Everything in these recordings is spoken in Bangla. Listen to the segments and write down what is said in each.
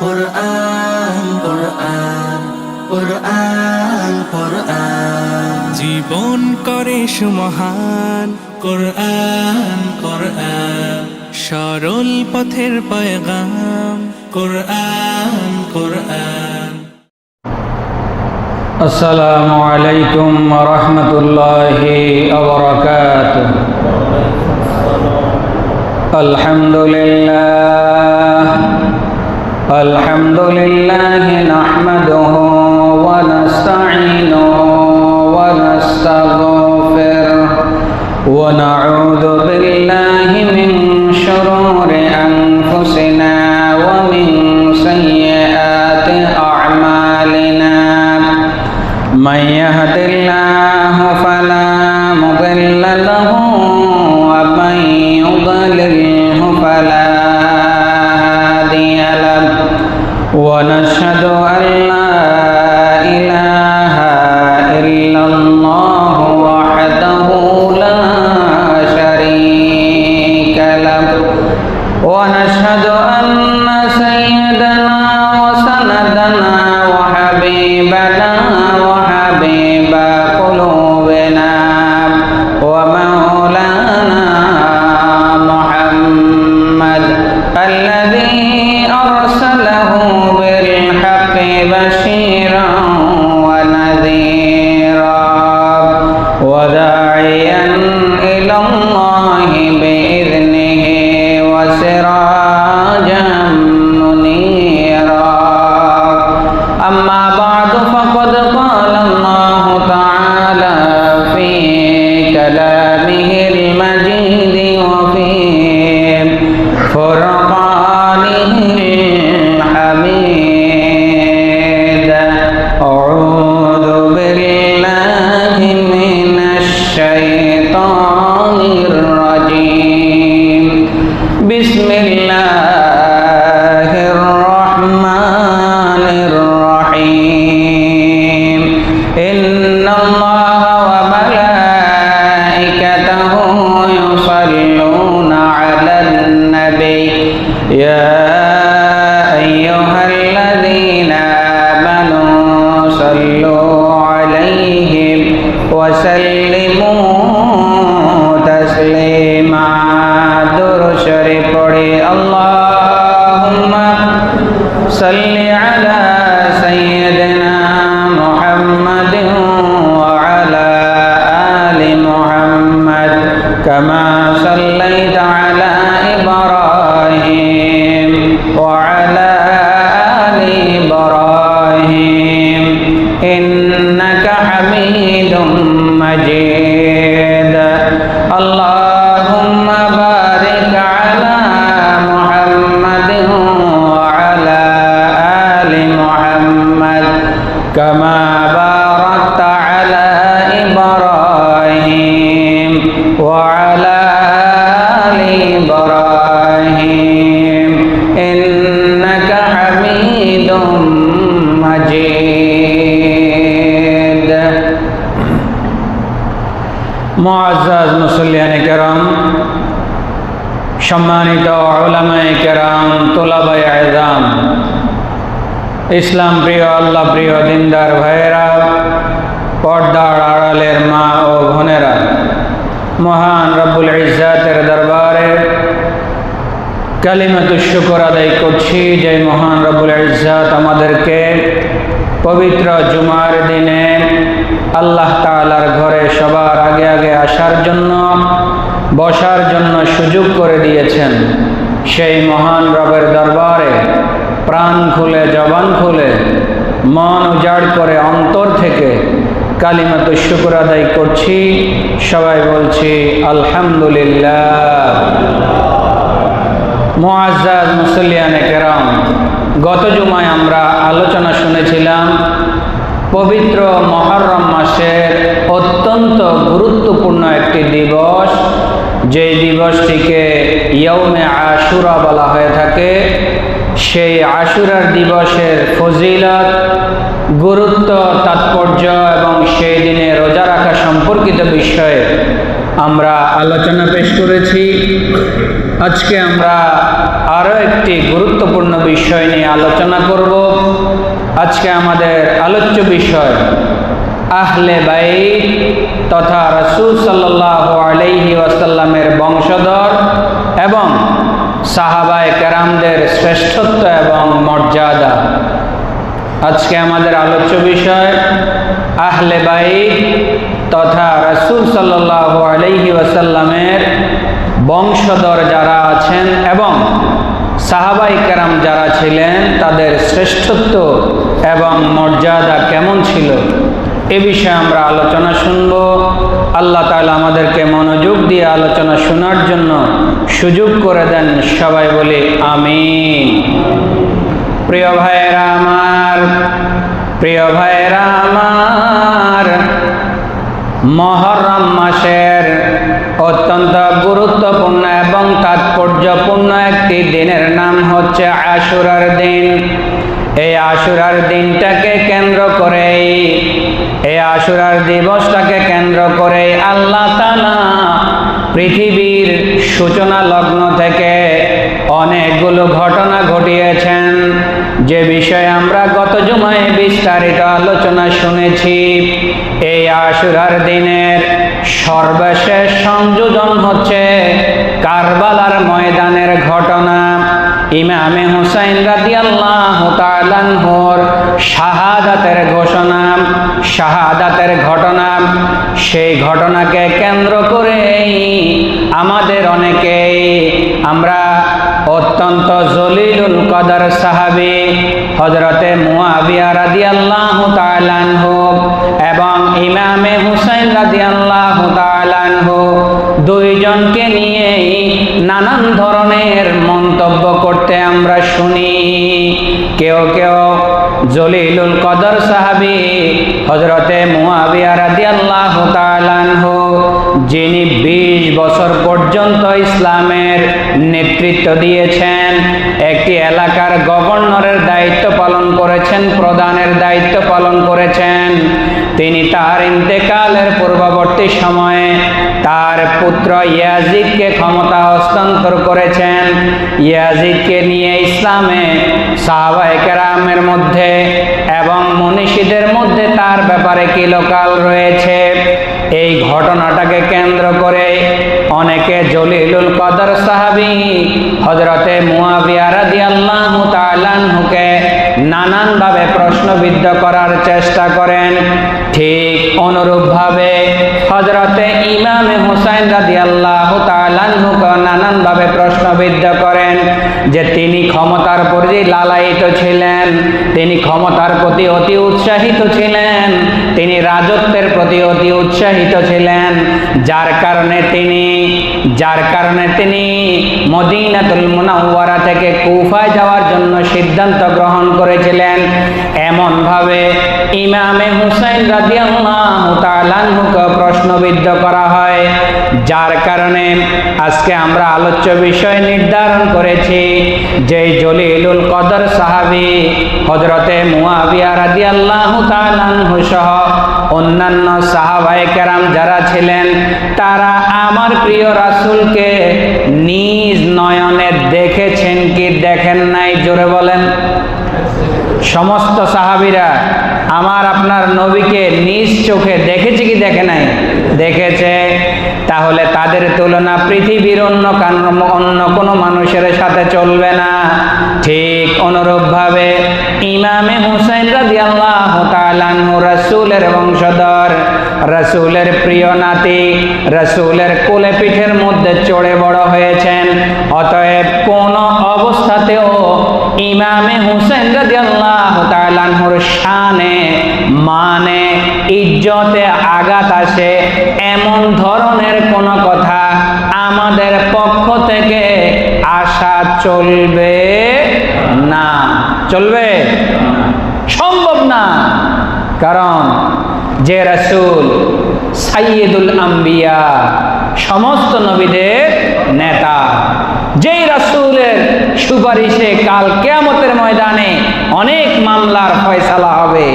কুরআন কুরআন কুরআন কুরআন জীবন করে সুমহান কুরআন কুরআন সরল পথের পয়গাম কুরআন কুরআন। আসসালামু আলাইকুম ওয়া রাহমাতুল্লাহি ওয়া বারাকাতুহু। আলহামদুলিল্লাহ নাহমাদুহু ওয়া নাস্তাঈনুহু ওয়া নাস্তাগফিরুহু ওয়া নাউযু বিল্লাহি মিন শুরুরি আনফুসিনা ওয়া মিন সাইয়্যাতি আ'মালিনা। من يهد الله فلا مضل له ومن يضلله فلا هادي له ونشهد أن لا إله إلا الله وحده لا شريك له ونشهد أن سيدنا وسندنا وحبيبنا وحبيب قلوبنا ومولانا محمد الذي أرسله بالحق بشيرا ونذيرا وداعيا إلى الله بإذنه وسراجا منيرا. أما بعد فقد قال الله تعالى في كلامه المجيد وفي فرقانه الحميد. أعوذ بالله من الشيطان الرجيم. بسم الله الرحمن الرحيم. إن الله وملائكته يصلون على النبي يا أيها الذين آمنوا صلوا عليه وسلموا تسليما. درود شريف পড়ি। اللهم صل على سيدنا محمد وعلى آل محمد كما صليت على إبراهيم وعلى آل إبراهيم إنك حميد مجيد. اللهم بارك على محمد وعلى آل محمد كما باركت على إبراهيم وعلى آل إبراهيم إنك حميد مجيد. মুআজ্জাজ মুসল্লিয়ানে কেরাম, সম্মানিত উলামায়ে কেরাম, তোলাবায়ে আযম, ইসলাম প্রিয় আল্লাহ প্রিয় দিনদার ভাইয়েরা, পর্দার আড়ালের মা ও বোনেরা, মহান রব্বুল ইজ্জাতের দরবারে কালিমাতুশ শুকর আদায় করছি যে মহান রব্বুল ইজ্জাত আমাদেরকে পবিত্র জুমার দিনে আল্লাহ তাআলার ঘরে সবার আগে আগে আসার জন্য, বসার জন্য সুযোগ করে দিয়েছেন। সেই মহান রবের দরবারে প্রাণ খুলে, জবান খুলে, মন উজাড় করে অন্তর থেকে কালিমাতুশ শুকর আদায় করছি। সবাই বলছি আলহামদুলিল্লাহ। মুআজ্জাজ মুসল্লিয়ানে কেরাম, গত জুমায় আমরা আলোচনা শুনেছিলাম পবিত্র মুহররম মাসের অত্যন্ত গুরুত্বপূর্ণ একটি দিবস, যেই দিবসটিকে ইয়াউমে আশুরা বলা হয়ে থাকে। সেই আশুরার দিবসের ফজিলত, গুরুত্ব, তাৎপর্য এবং সেই দিনে রোজা রাখা সম্পর্কিত বিষয়ে আমরা আলোচনা পেশ করেছি। আজকে আমরা আরও একটি গুরুত্বপূর্ণ বিষয় নিয়ে আলোচনা করব। আজকে আমাদের আলোচ্য বিষয় আহলে বাইত তথা রাসূল সাল্লাল্লাহু আলাইহি ওয়াসাল্লামের বংশধর এবং সাহাবায়ে কেরামদের শ্রেষ্ঠত্ব এবং মর্যাদা। আজকে আমাদের আলোচ্য বিষয় আহলে বাইত তথা রাসূল সাল্লাল্লাহু আলাইহি ওয়াসাল্লামের বংশধর যারা আছেন এবং সাহাবায়ে কেরাম যারা ছিলেন তাদের শ্রেষ্ঠত্ব এবং মর্যাদা কেমন ছিল এ বিষয়ে আমরা আলোচনা শুনব। আল্লাহ তাআলা আমাদেরকে মনোযোগ দিয়ে আলোচনা শোনার জন্য সুযোগ করে দেন। সবাই বলি আমিন। প্রিয় ভাইয়েরা আমার, মুহররম মাসের অত্যন্ত গুরুত্বপূর্ণ এবং তাৎপর্যপূর্ণ একটি দিনের নাম হচ্ছে আশুরার দিন। এই আশুরার দিনটাকে কেন্দ্র করে, এই আশুরার দিবসটাকে কেন্দ্র করে আল্লাহ তাআলা পৃথিবীর সূচনা লগ্ন থেকে অনেকগুলো ঘটনা ঘটিয়েছেন, যে বিষয়ে আমরা গত জুমায় বিস্তারিত আলোচনা শুনেছি। এই আশুরার দিনের সর্বশেষ সংযোজন হচ্ছে কারবালার ময়দানের ঘটনা। ইমামে হুসাইন রাদিয়াল্লাহু তাআলা আনহুর শাহাদাতের ঘটনা। সেই ঘটনাকে কেন্দ্র করে আমাদের অনেকেই আমরা অত্যন্ত জলিলুল কদর সাহাবী হযরতে মুআবিয়া রাদিয়াল্লাহু তাআলা আনহু এবং ইমামে হুসাইন রাদিয়াল্লাহু তাআলা আনহু দুইজনকে নিয়ে নানান ধরনের মন্তব্য করতে আমরা শুনি। কেউ জলিলুল কদর সাহাবী হযরতে মুআবিয়া রাদিয়াল্লাহু তাআলা আনহু, যিনি 20 বছর পর্যন্ত ইসলামের নেতৃত্ব দিয়েছেন, একটি এলাকার গভর্নরের দায়িত্ব পালন করেছেন, প্রধানের দায়িত্ব পালন করেছেন। তিনি তার ইন্তেকালের পূর্ববর্তী সময়ে তার পুত্র ইয়াজিদকে ক্ষমতা হস্তান্তর করেছেন। ইয়াজিদকে নিয়ে ইসলামে সাহাবায়ে কেরামের মধ্যে এবং মনীষীদের মধ্যে তার ব্যাপারে কিলোকাল রয়েছে। এই ঘটনাটাকে কেন্দ্র করে অনেকে জলিলুল কদর সাহাবী হযরতে মুআবিয়া রাদিয়াল্লাহু তাআলা আনহুকে নানানভাবে প্রশ্নবিদ্ধ করার চেষ্টা করেন। ঠিক অনুরূপভাবে হযরতে ইমামে হুসাইন রাদিয়াল্লাহু তাআলা আনহুকে নানানভাবে প্রশ্নবিদ্ধ করেন যে তিনি ক্ষমতার প্রতি লালায়িত ছিলেন, তিনি ক্ষমতার প্রতি অতি উৎসাহিত ছিলেন, তিনি রাজত্বের প্রতি অতি উৎসাহিত ছিলেন, যার কারণে তিনি মদিনাতুল মুনাওয়ারা থেকে কুফায় যাওয়ার জন্য সিদ্ধান্ত গ্রহণ করেছিলেন। এমন ভাবে ইমামে হুসাইন রাদিয়াল্লাহু তাআলা আনহুকে প্রশ্নবিদ্ধ করা হয়, যার কারণে আজকে আমরা আলোচ্য বিষয় নির্ধারণ করেছি যে জলিলুল কদর সাহাবী হযরতে মুআবিয়া রাদিয়াল্লাহু তাআলা আনহু সহ অন্যান্য সাহাবায়ে কেরাম যারা ছিলেন, তারা আমার প্রিয় রাসূলকে নিজ নয়নে দেখেছেন কি দেখেন নাই? জোরে বলেন। সমস্ত সাহাবীরা আমার আপনার নবীকে নিজ চোখে দেখেছে কি দেখে নাই? দেখেছে। তাহলে তাদের তুলনা পৃথিবীর অন্য কোনো মানুষের সাথে চলবে না। ঠিক অনুরূপভাবে ইমামে হুসাইন রাদিয়াল্লাহু তাআলা আনহু রাসূলের বংশধর, রাসূলের প্রিয় নাতি, রাসূলের কোলে পিঠের মধ্যে চড়ে বড় হয়েছেন। অতএব কোন অবস্থাতেও ইমামে হুসাইন রাদিয়াল্লাহু তাআলা আনহুর শানে মানে ইজ্জতে আঘাত আসে এমন ধরনের কোন কথা আমাদের পক্ষ থেকে আশা চলবে না। চলবে? সম্ভব না। কারণ যে রাসূল সাইয়্যিদুল আম্বিয়া, সমস্ত নবীদের নেতা, যেই রাসূলের সুপারিশে কাল কিয়ামতের ময়দানে অনেক মামলার ফয়সালা হবে,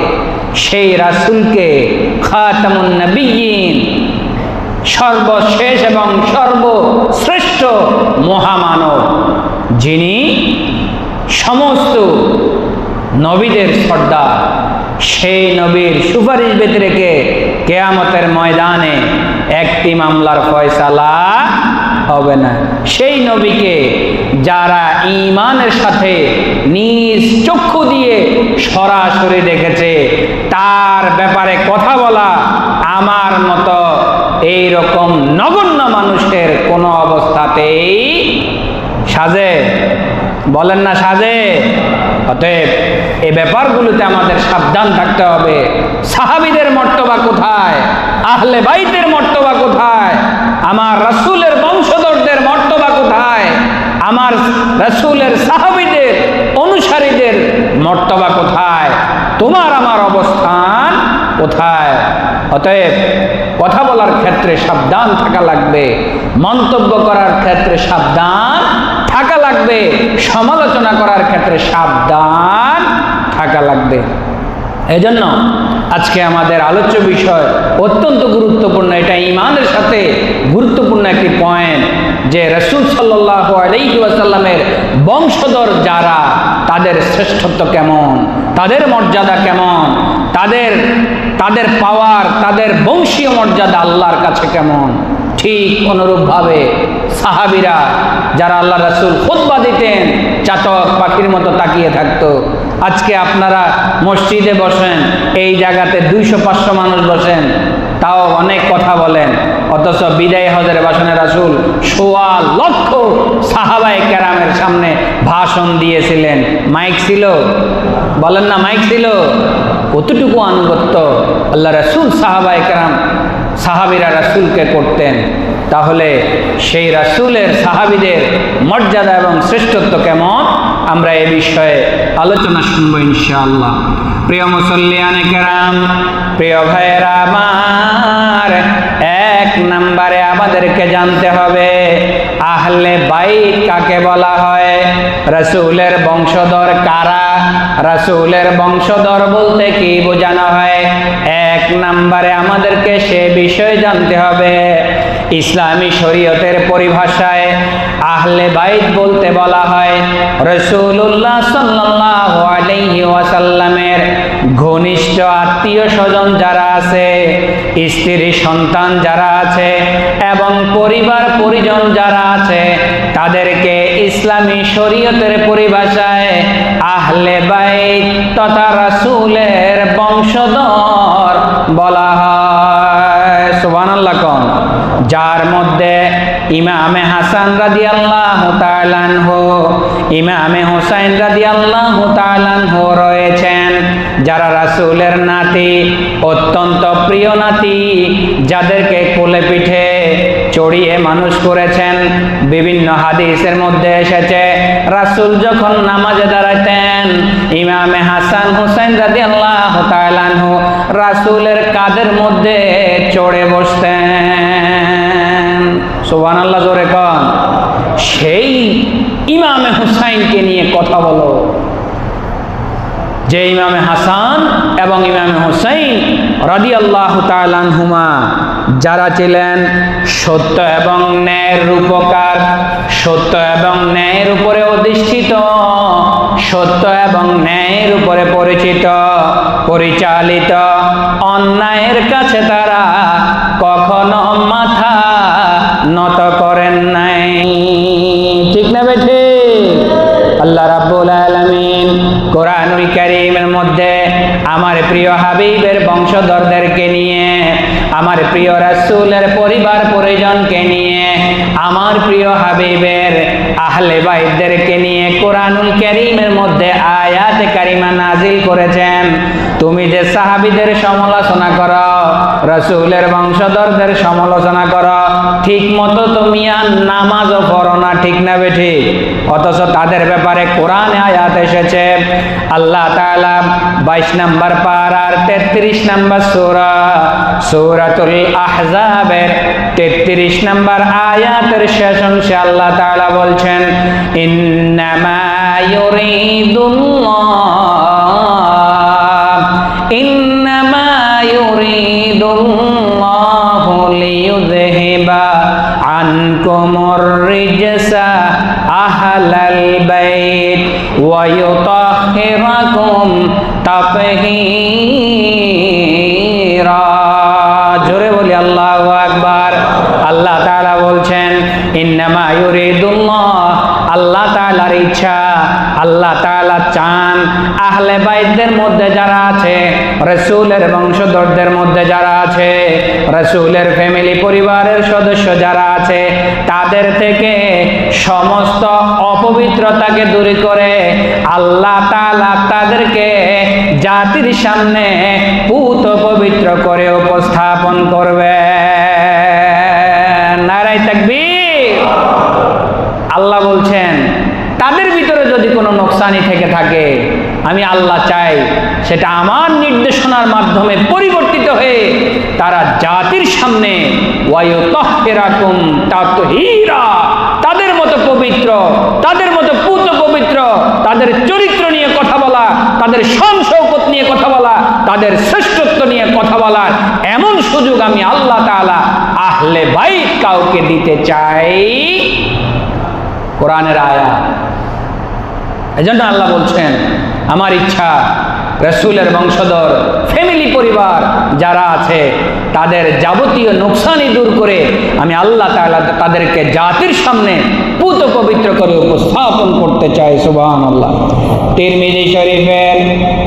সেই রাসূলকে খাতামুন নবিয়্যিন, সর্বশেষ এবং সর্বশ্রেষ্ঠ মহামানব, যিনি সমস্ত নবীদের সর্দার। সেই নবীর সুপারিশ ব্যতি রেখে কিয়ামতের ময়দানে একটি মামলার ফয়সালা হবে না। সেই নবীকে যারা ঈমানের সাথে নিজ চক্ষু দিয়ে সরাসরি দেখেছে, তার ব্যাপারে কথা বলা আমার মতো এই রকম নগণ্য মানুষের কোনো অবস্থাতেই সাজে, বলেন না সাজে। অতএব এই ব্যাপারগুলোতে আমাদের সাবধান থাকতে হবে। সাহাবীদের মর্তবা কোথায়? আহলে বাইতের মর্তবা কোথায়? আমার রাসূলের বংশধরদের মর্তবা কোথায়? আমার রাসূলের সাহাবীদের অনুসারীদের মর্তবা কোথায়? তোমার আমার অবস্থান কোথায়? অতএব কথা বলার ক্ষেত্রে সাবধান থাকা লাগবে, মন্তব্য করার ক্ষেত্রে সাবধান থাকা লাগবে, সমালোচনা করার ক্ষেত্রে সাবধান থাকা লাগবে। এজন্য আজকে আমাদের আলোচ্য বিষয় অত্যন্ত গুরুত্বপূর্ণ। এটা ঈমানের সাথে গুরুত্বপূর্ণ একটি পয়েন্ট যে রাসূল সাল্লাল্লাহু আলাইহি ওয়াসাল্লামের বংশধর যারা, তাদের শ্রেষ্ঠত্ব কেমন, তাদের মর্যাদা কেমন, তাদের পাওয়ার, তাদের বংশীয় মর্যাদা আল্লাহর কাছে কেমন। ঠিক অনুরূপভাবে সাহাবীরা যারা আল্লাহ রাসূল খুতবা দিতেন, চাতক পাখির মতো তাকিয়ে থাকতো। আজকে আপনারা মসজিদে বসেন, এই জায়গাতে 200-500 মানুষ বসেন, তাও অনেক কথা বলেন, অথচ বিদায় হজের ভাষণে রাসূল 1.25 লক্ষ সাহাবায়ে কেরামের সামনে ভাষণ দিয়েছিলেন। মাইক ছিল? বলেন না, মাইক ছিল? কতটুকু আনুগত্য আল্লাহ রাসূল সাহাবায়ে কেরাম, সাহাবীরা রাসূলকে করতেন। তাহলে সেই রাসূলের সাহাবীদের মর্যাদা এবং শ্রেষ্ঠত্ব কেমন, আমরা এ বিষয়ে আলোচনা শুনবো ইনশাআল্লাহ। প্রিয় মুসল্লিয়ানে কেরাম, প্রিয় ভাইয়েরা আমার, এক নম্বরে আমাদেরকে জানতে হবে আহলে বাইত কাকে বলা হয়, রাসূলের বংশধর কারা, রাসূলের বংশধর বলতে কি বোঝানো হয়। এক নম্বরে আমাদেরকে সে বিষয় জানতে হবে। ইসলামী শরীয়তের পরিভাষায় আহলে বাইত বলতে বলা হয় রাসূলুল্লাহ সাল্লাল্লাহু আলাইহি ওয়াসাল্লামের ঘনিষ্ঠ আত্মীয় স্বজন যারা আছে, স্ত্রী সন্তান যারা আছে এবং পরিবার পরিজন যারা আছে, তাদেরকে ইসলামী শরীয়তের পরিভাষায় আহলে বাইত তথা রাসূলের বংশধর বলা হয়। সুবহানাল্লাহ কোন? যার মধ্যে ইমামে হাসান রাদিয়াল্লাহু তাআলা আনহু, ইমামে হুসাইন রাদিয়াল্লাহু তাআলা আনহু রয়েছেন, যারা রাসূলের নাতি, অত্যন্ত প্রিয় নাতি, যাদেরকে কোলে পিঠে চড়িয়ে মানুষ করেছেন। বিভিন্ন হাদিসের মধ্যে এসেছে রাসূল যখন নামাজে দাঁড়াতেন, ইমামে হাসান হুসাইন রাদিয়াল্লাহু তাআলা আনহু রাসূলের কাঁধের মধ্যে চড়ে বসতেন। সুবহানাল্লাহ জোরে কোন? সেই ইমামে হুসাইনকে নিয়ে কথা বলো, যে ইমামে হাসান এবং ইমামে হুসাইন রাদিয়াল্লাহু তাআলা আনহুমা যারা ছিলেন সত্য এবং ন্যায়ের রূপকার, সত্য এবং ন্যায়ের উপরে অধিষ্ঠিত, সত্য এবং ন্যায়ের উপরে পরিচিত, পরিচালিত, অন্যায়ের কাছে তারা কখনো মাথা নত করেন নাই। ঠিক না বেঠে? আল্লাহ রাব্বুল আলামিন কোরআনুল কারীমের মধ্যে আমার প্রিয় হাবিবের বংশধরদেরকে নিয়ে, আমার প্রিয় রাসূলের পরিবার পরিজনকে নিয়ে, আমার প্রিয় হাবিবের আহলে বাইতদেরকে নিয়ে কোরআনুল কারীমের মধ্যে আয়াত কারিমা নাজিল করেছেন। তুমি যে সাহাবীদের সমালোচনা করো, রাসূলের বংশধরদের সমালোচনা করো, ঠিক মতো তুমি আর নামাজও পড়ো না, ঠিক না বেঠি? অথচ তাদের ব্যাপারে কোরআনে আয়াত এসেছে। আল্লাহ তাআলা 22 নম্বর পারার 33 নম্বর সূরা, সূরাতুল আহজাবের 33 নম্বর আয়াতের শেষ অংশে আল্লাহ তাআলা বলছেন, ইন্নামা ইউরিদুল্লাহু লিইউযহিরা ويطهركم تطهيرا জোরে বলি আল্লাহু আকবার। আল্লাহ তাআলা বলছেন ইন্নামা ইউরিদুল্লাহ, আল্লাহ তাআলার ইচ্ছা, আল্লাহ তাআলা চান আহলে বাইতদের মধ্যে যারা আছে, রাসূলের বংশধরদের মধ্যে যারা আছে, রাসূলের ফ্যামিলি পরিবারের সদস্য যারা আছে, তাদের থেকে সমস্ত অপবিত্রতাকে দূর করে আল্লাহ তাআলা তাদেরকে জাতির সামনে পুত পবিত্র করে উপস্থাপন করবে। নারায়ে তাকবীর। আল্লাহ বলছেন তাদের ভিতরে যদি কোনো নোকসানি থেকে থাকে, আমি আল্লাহ চাই সেটা আমার নির্দেশনার মাধ্যমে পরিবর্তিত হয়ে তারা জাতির সামনে ওয়ায়ুতাহহিরাকুম তাতহীরা, তাদের মতো পবিত্র, তাদের মতো পুত পবিত্র, তাদের চরিত্র নিয়ে কথা বলা, তাদের শান শৌকত নিয়ে কথা বলা, তাদের শ্রেষ্ঠত্ব নিয়ে কথা বলার এমন সুযোগ আমি আল্লাহ তাআলা আহলে বাইত কাউকে দিতে চাই। কোরআনের আয়াত। এজন্য আল্লাহ বলছেন আমার ইচ্ছা রাসূলের বংশধর ফ্যামিলি পরিবার যারা আছে তাদের যাবতীয় নোকসানি দূর করে আমি আল্লাহ তাআলা তাদেরকে জাতির সামনে পুত পবিত্র করে উপস্থাপন করতে চাই। সুবহানাল্লাহ। তিরমিজি শরীফের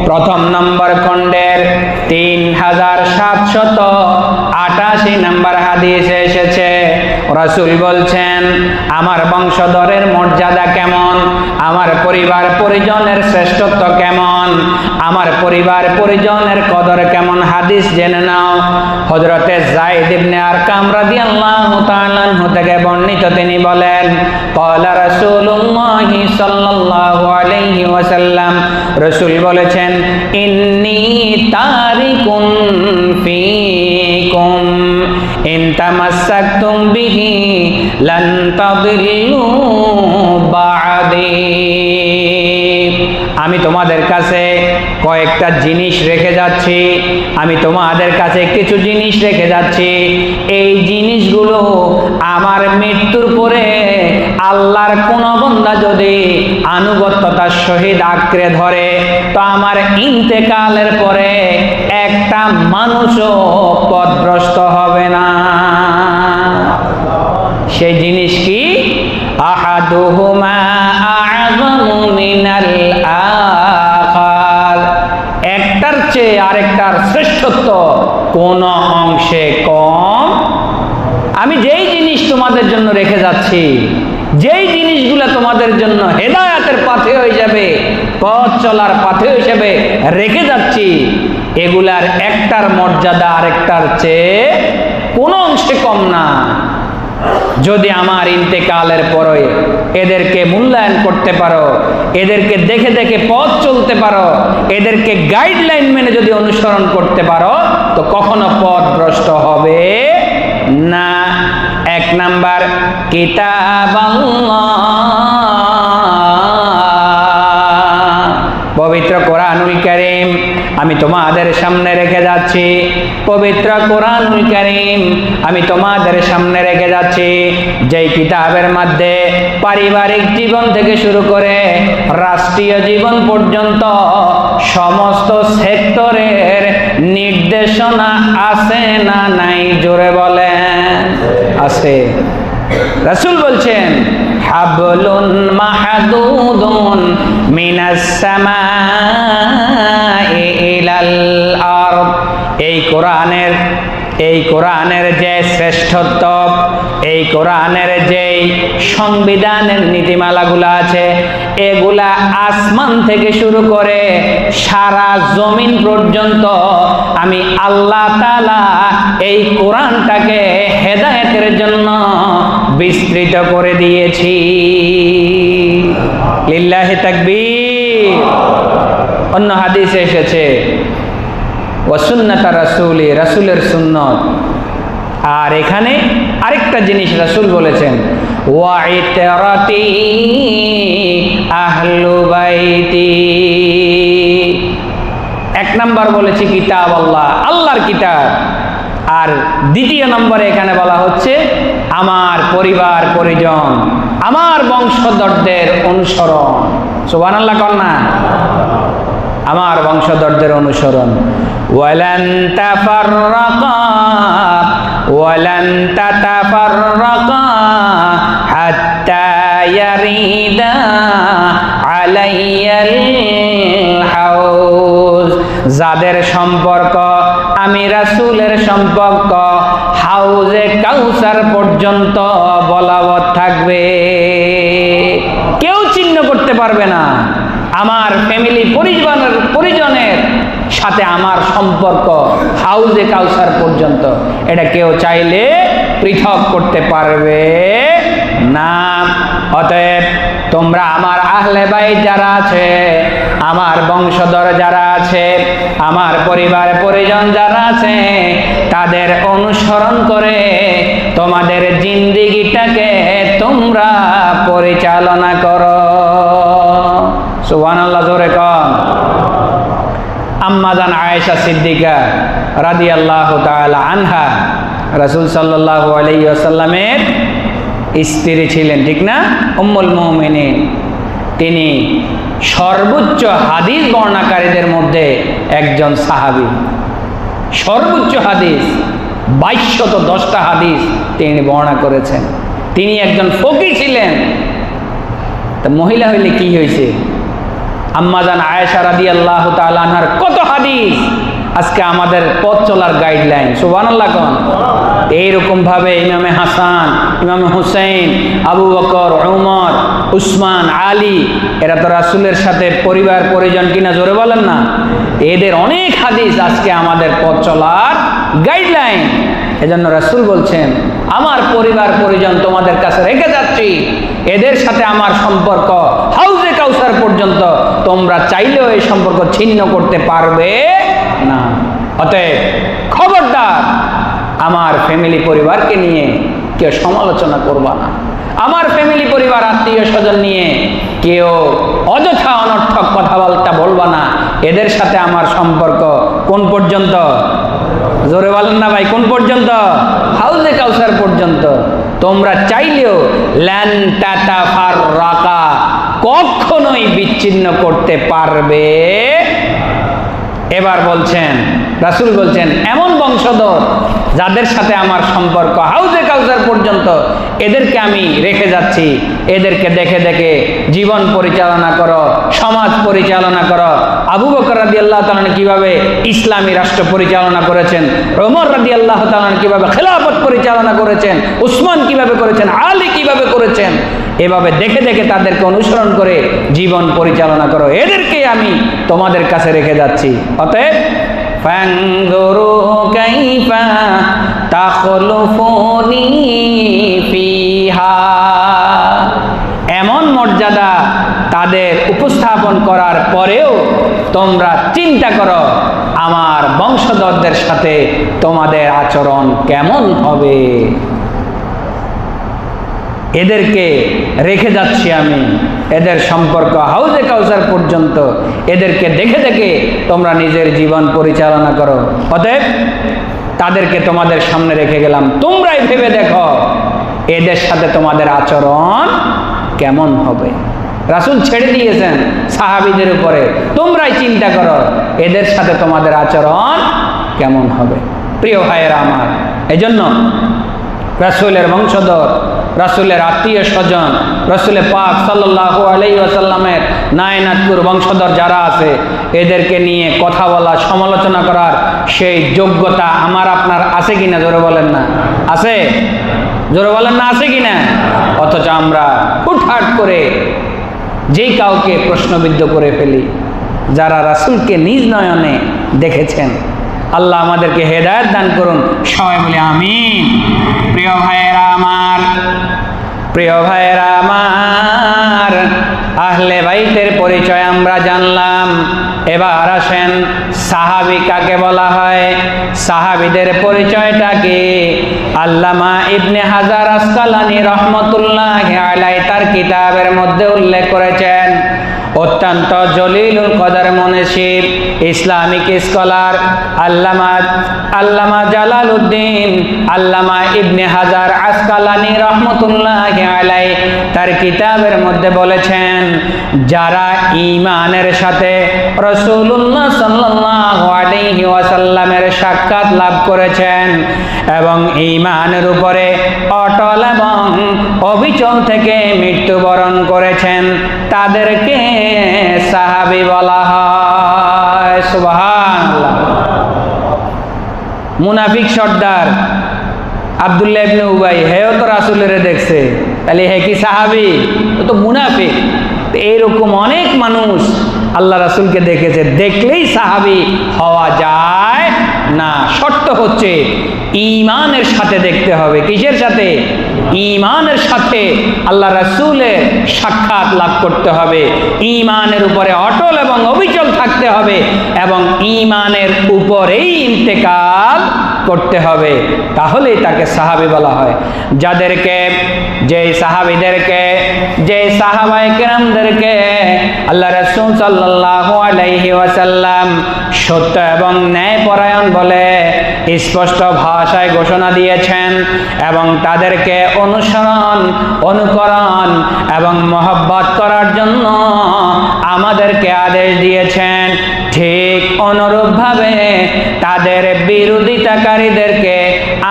প্রথম নম্বর খণ্ডের 3788 নম্বর হাদিসে এসেছে, রাসূল বলছেন আমার বংশধরের মর্যাদা কেমন, আমার পরিবার পরিজনের শ্রেষ্ঠত্ব কেমন, আমার পরিবার পরিজনের কদর কেমন, হাদিস জেনে নাও। হযরতে যায়েদ ইবনে আরকাম রাদিয়াল্লাহু তাআলা আনহু থেকে বর্ণিত, তিনি বলেন ক্বালা রাসূলুল্লাহ সাল্লাল্লাহু আলাইহি ওয়াসাল্লাম, রাসূল বলেছেন ইন্নী তারিকুন ফীকুম ইন তামাসসাকতুম বিহি লান তাদিল্লু বা'দি। আমি তোমাদের কাছে কয়েকটা জিনিস রেখে যাচ্ছি, আমি তোমাদের কাছে কিছু জিনিস রেখে যাচ্ছি, এই জিনিসগুলো আমার মৃত্যুর পরে আল্লাহর কোন বান্দা যদি আনুগত্যতার সহিত আঁকড়ে ধরে তো আমার ইন্তেকালের পরে একটা মানুষও পথভ্রষ্ট হবে না। সেই জিনিস কি? আহাদুহুমা আ'যামু মিনাল আখার, একটার চেয়ে আরেকটার শ্রেষ্ঠত্ব কোন অংশে কম। আমি যেই জিনিস তোমাদের জন্য রেখে যাচ্ছি, যেই জিনিসগুলো তোমাদের জন্য হেদায়েতের পথে হয়ে যাবে, পথ চলার পথে হিসেবে রেখে যাচ্ছি, এগুলার একটার মর্যাদা আরেকটার চেয়ে কোন অংশে কম না। যদি আমার ইন্তেকালের পরে এদেরকে মূল্যায়ন করতে পারো, এদেরকে দেখে দেখে পথ চলতে পারো, এদেরকে গাইডলাইন মেনে যদি অনুসরণ করতে পারো তো কখনো পথ ভ্রষ্ট হবে না। এক নাম্বার কিতাবাল্লাহ, পবিত্র কোরআনুল কারীম আমি তোমাদের সামনে রেখে যাচ্ছি, পবিত্র কোরআনুল কারীম আমি তোমাদের সামনে রেখে যাচ্ছি, যেই কিতাবের মধ্যে পারিবারিক জীবন থেকে শুরু করে রাষ্ট্রীয় জীবন পর্যন্ত সমস্ত সেক্টরের নির্দেশনা আছে না নাই? জোরে বলেন আছে। রাসূল বলছেন হাবলুন মাহদুদুন মিনাস সামাই ইলাল আরদ, এই কোরআনের যে শ্রেষ্ঠত্ব, এই কোরআনের যে সংবিধানের নীতিমালাগুলো আছে, এগুলা আসমান থেকে শুরু করে সারা জমিন পর্যন্ত আমি আল্লাহ তাআলা এই কোরআনটাকে হেদায়েতের জন্য বিস্তৃত করে দিয়েছি। লিল্লাহি তাকবীর। অন্য হাদিসে এসেছে ওয়া সুন্নাতা রাসূলি, রাসূলের সুন্নত। আর এখানে আরেকটা জিনিস রাসূল বলেছেন ওয়া ইতরাতি আহলু বাইতি। এক নাম্বার বলেছি কিতাব আল্লাহ, আল্লাহর কিতাব, আর দ্বিতীয় নম্বরে এখানে বলা হচ্ছে আমার পরিবার পরিজন, আমার বংশধরদের অনুসরণ। সুবহানাল্লাহ কর না। আমার বংশধরদের অনুসরণ। ওয়ালান তাফাররাকা ওয়ালান তাতাফাররাকা হাত্তা ইয়ারিদা আলাইয়াল হাউজ। যাদের সম্পর্ক আমি রাসূলের সম্পর্ক হাউজে কাউসার পর্যন্ত বলবৎ থাকবে, কেউ চিহ্ন করতে পারবে না। আমার ফ্যামিলি পরিজনের সাথে আমার সম্পর্ক হাউজে কাউসার পর্যন্ত, এটা কেউ চাইলে পৃথক করতে পারবে না। অতএব তোমরা আমার আহলে বাইত যারা আছে, আমার বংশধর যারা আছে, আমার পরিবার পরিজন যারা আছে, তাদের অনুসরণ করে তোমাদের জিন্দেগিটাকে তোমরা পরিচালনা করো। সুবহানাল্লাহ জোরে কন। আম্মা জান আয়েশা সিদ্দিকা রাদিয়াল্লাহু তাআলা আনহা রাসূল সাল্লাল্লাহু আলাইহি ওয়াসাল্লামের স্ত্রী ছিলেন, ঠিক না? উম্মুল মুমিনিন। তিনি সর্বোচ্চ হাদিস বর্ণনাকারীদের মধ্যে একজন সাহাবী। সর্বোচ্চ হাদিস 2210টা হাদিস তিনি বর্ণনা করেছেন। তিনি একজন ফকিহ ছিলেন। তা মহিলা হইলে কি হয়েছে? আম্মা জান আয়েশা রাদিয়াল্লাহু তাআলা আনহার কত হাদিস আজকে আমাদের পথ চলার গাইডলাইন। সুবহানাল্লাহ কোন। এইরকম ভাবে ইমামে হাসান, ইমামে হুসাইন, আবু বকর, উমর, উসমান, আলী, এরা তো রাসূলের সাথে পরিবার পরিজন কিনা, জোরে বলেন না। এদের অনেক হাদিস আজকে আমাদের পথ চলার গাইডলাইন। এজন্য রাসূল বলছেন, আমার পরিবার পরিজন তোমাদের কাছে রেখে যাচ্ছি, এদের সাথে আমার সম্পর্ক হাউজে কাউসার পর্যন্ত, তোমরা চাইলেও এই সম্পর্ক ছিন্ন করতে পারবে না। অতএব খবরদার আমার ফ্যামিলি পরিবারকে নিয়ে কেউ সমালোচনা করবা না। আমার ফ্যামিলি পরিবার আত্মীয় স্বজন নিয়ে কেউ অযথা অনর্থক কথাবার্তা বলবা না। এদের সাথে আমার সম্পর্ক কোন পর্যন্ত? জোরে বলেন না ভাই, কোন পর্যন্ত? হাউজে কাউসার পর্যন্ত। তোমরা চাইলেও ল্যান তাতাফাররাকা, কখনোই বিচ্ছিন্ন করতে পারবে। এবার বলছেন, রাসূল বলছেন, এমন বংশধর যাদের সাথে আমার সম্পর্ক হাউজে কাউসার পর্যন্ত, এদেরকে আমি রেখে যাচ্ছি। এদেরকে দেখে দেখে জীবন পরিচালনা করো, সমাজ পরিচালনা করো। আবু বকর রাদিয়াল্লাহু তাআলা কিভাবে ইসলামী রাষ্ট্র পরিচালনা করেছেন, ওমর রাদিয়াল্লাহু তাআলা কিভাবে খেলাফত পরিচালনা করেছেন, উসমান কিভাবে করেছেন, আলী কিভাবে করেছেন, এভাবে দেখে দেখে তাদেরকে অনুসরণ করে জীবন পরিচালনা করো। এদেরকে আমি তোমাদের কাছে রেখে যাচ্ছি। অতএব ফানজুরু কাইফা তাখলুফুনি ফিহা, এমন মর্যাদা তাদের উপস্থাপন করার পরেও তোমরা চিন্তা করো আমার বংশধরদের সাথে তোমাদের আচরণ কেমন হবে। এদেরকে রেখে যাচ্ছি আমি, এদের সম্পর্ক হাউজে কাউসার পর্যন্ত, এদেরকে দেখে দেখে তোমরা নিজের জীবন পরিচালনা করো। অতএব তাদেরকে তোমাদের সামনে রেখে গেলাম, তোমরাই ভেবে দেখো এদের সাথে তোমাদের আচরণ কেমন হবে। রাসূল ছেড়ে দিয়েছেন সাহাবীদের উপরে, তোমরাই চিন্তা করো এদের সাথে তোমাদের আচরণ কেমন হবে। প্রিয় ভাইয়েরা আমার, এজন্য রাসূলের বংশধর, রাসূলের আত্মীয় স্বজন, রাসূলে পাক সাল্লাল্লাহু আলাইহি ওয়াসাল্লামের নায়নাতপুর বংশধর যারা আছে, এদেরকে নিয়ে কথা বলা, সমালোচনা করার সেই যোগ্যতা আমার আপনার আছে কিনা? জোরে বলেন না, আছে? জোরে বলেন না, আছে কিনা? অথচ আমরা হুটহাট করে যেই কাউকে প্রশ্নবিদ্ধ করে ফেলি, যারা রাসূলকে নিজ নয়নে দেখেছেন। আল্লাহ আমাদেরকে হেদায়েত দান করুন, সবাই বলি আমিন। প্রিয় ভাইয়েরা আমার, প্রিয় ভাইয়েরা আমার, আহলে বাইতের পরিচয় আমরা জানলাম। এবার আসেন সাহাবী কাকে বলা হয়, সাহাবীদের পরিচয়টা কি? আল্লামা ইবনে হাজার আসকালানী রহমতুল্লাহি আলাইহি তার কিতাবের মধ্যে উল্লেখ করেছেন, অত্যন্ত জলিলুল কদর মুনশিব ইসলামিক স্কলার আল্লামা জালালউদ্দিন আল্লামা ইবনে হাজার আসকালানি রাহমাতুল্লাহি আলাইহি তার কিতাবের মধ্যে বলেছেন, যারা ঈমানের সাথে রাসূলুল্লাহ সাল্লাল্লাহু আলাইহি ওয়াসাল্লামের সাক্ষাৎ লাভ করেছেন এবং ঈমানের উপরে অটল এবং অবিচল থেকে মৃত্যুবরণ করেছেন, তাদেরকে সাহাবী বলা হয়। সুবহানাল্লাহ। মুনাফিক সর্দার আব্দুল্লাহ ইবনে উবাই, হেও তো রাসূলের দেখছে, তাহলে হে কি সাহাবী? ও তো মুনাফিক। এইরকম অনেক মানুষ আল্লাহ রাসূলকে দেখেছে, দেখলেই সাহাবী হওয়া যায় না। শর্ত হচ্ছে ঈমানের সাথে দেখতে হবে। কিসের সাথে? ঈমানের সাথে আল্লাহ রাসূলের সাক্ষাৎ লাভ করতে হবে, ঈমানের উপরে অটল এবং অবিচল থাকতে হবে এবং ঈমানের উপরেই ইন্তেকাল করতে হবে, তাহলেই তাকে সাহাবী বলা হয়। যে সাহাবায়ে কেরামদেরকে আল্লাহ রাসূল সাল্লাল্লাহু আলাইহি ওয়াসাল্লাম সত্য এবং ন্যায়পরায়ণ বলে স্পষ্ট ভাষায় ঘোষণা দিয়েছেন এবং তাদেরকে অনুসরণ, অনুকরণ এবং মহব্বত করার জন্য আমাদেরকে আদেশ দিয়েছেন, ঠিক অনুরূপভাবে তাদের বিরোধিতাকারীদেরকে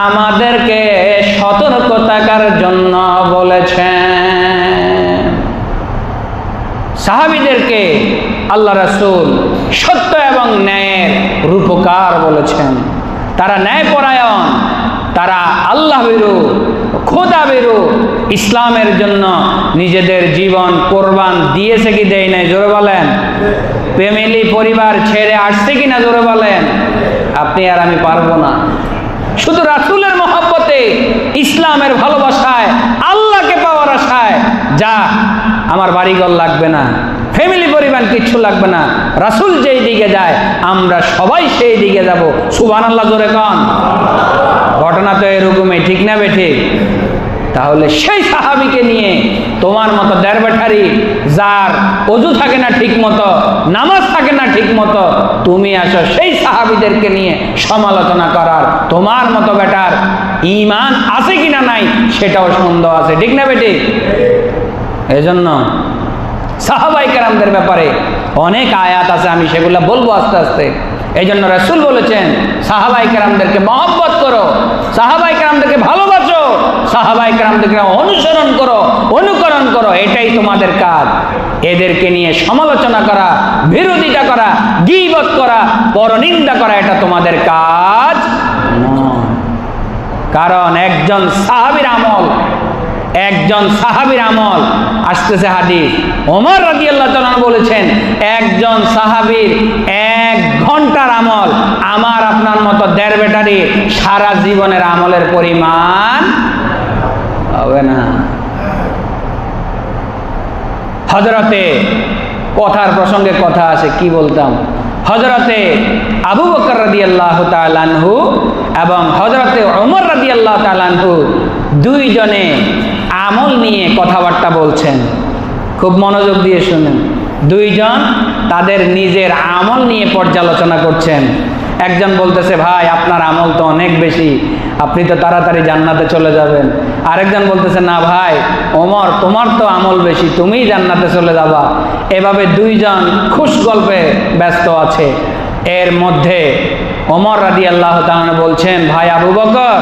আমাদেরকে সতর্ক থাকার জন্য বলেছেন। সাহাবীদেরকে আল্লাহ রাসূল সত্য এবং ন্যায়ের রূপকার বলেছেন। তারা ন্যায়পরায়ণ, তারা আল্লাহ ভীরু, খোদা ভীরু, ইসলামের জন্য নিজেদের জীবন কোরবান দিয়েছে কি দেয় নাই? জোরে বলেন। ফ্যামিলি, পরিবার ছেড়ে আসছে কিনা? জোরে বলেন। আপনি আর আমি পারবো না। শুধু রাসূলের মহব্বতে, ইসলামের ভালোবাসায়, আল্লাহকে পাওয়ার আশায়, যা আমার বাড়িঘর লাগবে না, ফ্যামিলি পরিবার কিচ্ছু লাগবে না, রাসূল যেই দিকে যায় আমরা সবাই সেই দিকে যাব। সুবহানাল্লাহ জোরে কন। ঘটনা তো এরকমই, ঠিক না বেঠিক? তাহলে সেই সাহাবীকে নিয়ে তোমার মতো দেড় বেঠারি, যার ওযু থাকে না ঠিক মতো, নামাজ থাকে না ঠিক মতো, তুমি আসো সেই সাহাবীদেরকে নিয়ে সমালোচনা করার। তোমার মতো বেটার ঈমান আছে কিনা নাই সেটাও সন্দেহ আছে, ঠিক না বেটি? এজন্য সাহাবায়ে কেরামদের ব্যাপারে অনেক আয়াত আছে, আমি সেগুলো বলবো আস্তে আস্তে। এই জন্য রাসূল বলেছেন, সাহাবায়ে কেরামদেরকে মহব্বত করো, সাহাবায়ে কেরামদেরকে ভালোবাসো, সাহাবায়ে কেরামদেরকে অনুসরণ করো, অনুকরণ করো, এটাই তোমাদের কাজ। এদেরকে নিয়ে সমালোচনা করা, বিরোধিতা করা, গীবত করা, পরনিন্দা করা, এটা তোমাদের কাজ নয়। কারণ একজন সাহাবীর আমল আসতেছে হাদিস। ওমর রাদিয়াল্লাহু তাআলা বলেছেন, একজন সাহাবীর 1 ঘন্টার আমল আমার আপনার মতো দেড় বেটারি সারা জীবনের আমলের পরিমাণ হবে না। হযরতে, কথার প্রসঙ্গে কথা আছে, কি বলতাম, হযরতে আবু বকর রাদিয়াল্লাহু তাআলা আনহু এবং হযরতে ওমর রাদিয়াল্লাহু তাআলা আনহু দুইজনে আমল নিয়ে কথাবার্তা বলছেন। খুব মনোযোগ দিয়ে শুনুন। দুইজন তাদের নিজের আমল নিয়ে পর্যালোচনা করছেন। একজন বলতেছে, ভাই আপনার আমল তো অনেক বেশি, আপনি তো তাড়াতাড়ি জান্নাতে চলে যাবেন। আরেকজন বলতেছে, না ভাই ওমর, তোমার তো আমল বেশি, তুমিই জান্নাতে চলে যাবা। এভাবে দুইজন খুশ গল্পে ব্যস্ত আছে। এর মধ্যে ওমর রাদিয়াল্লাহু তাআলা বলছেন, ভাই আবু বকর,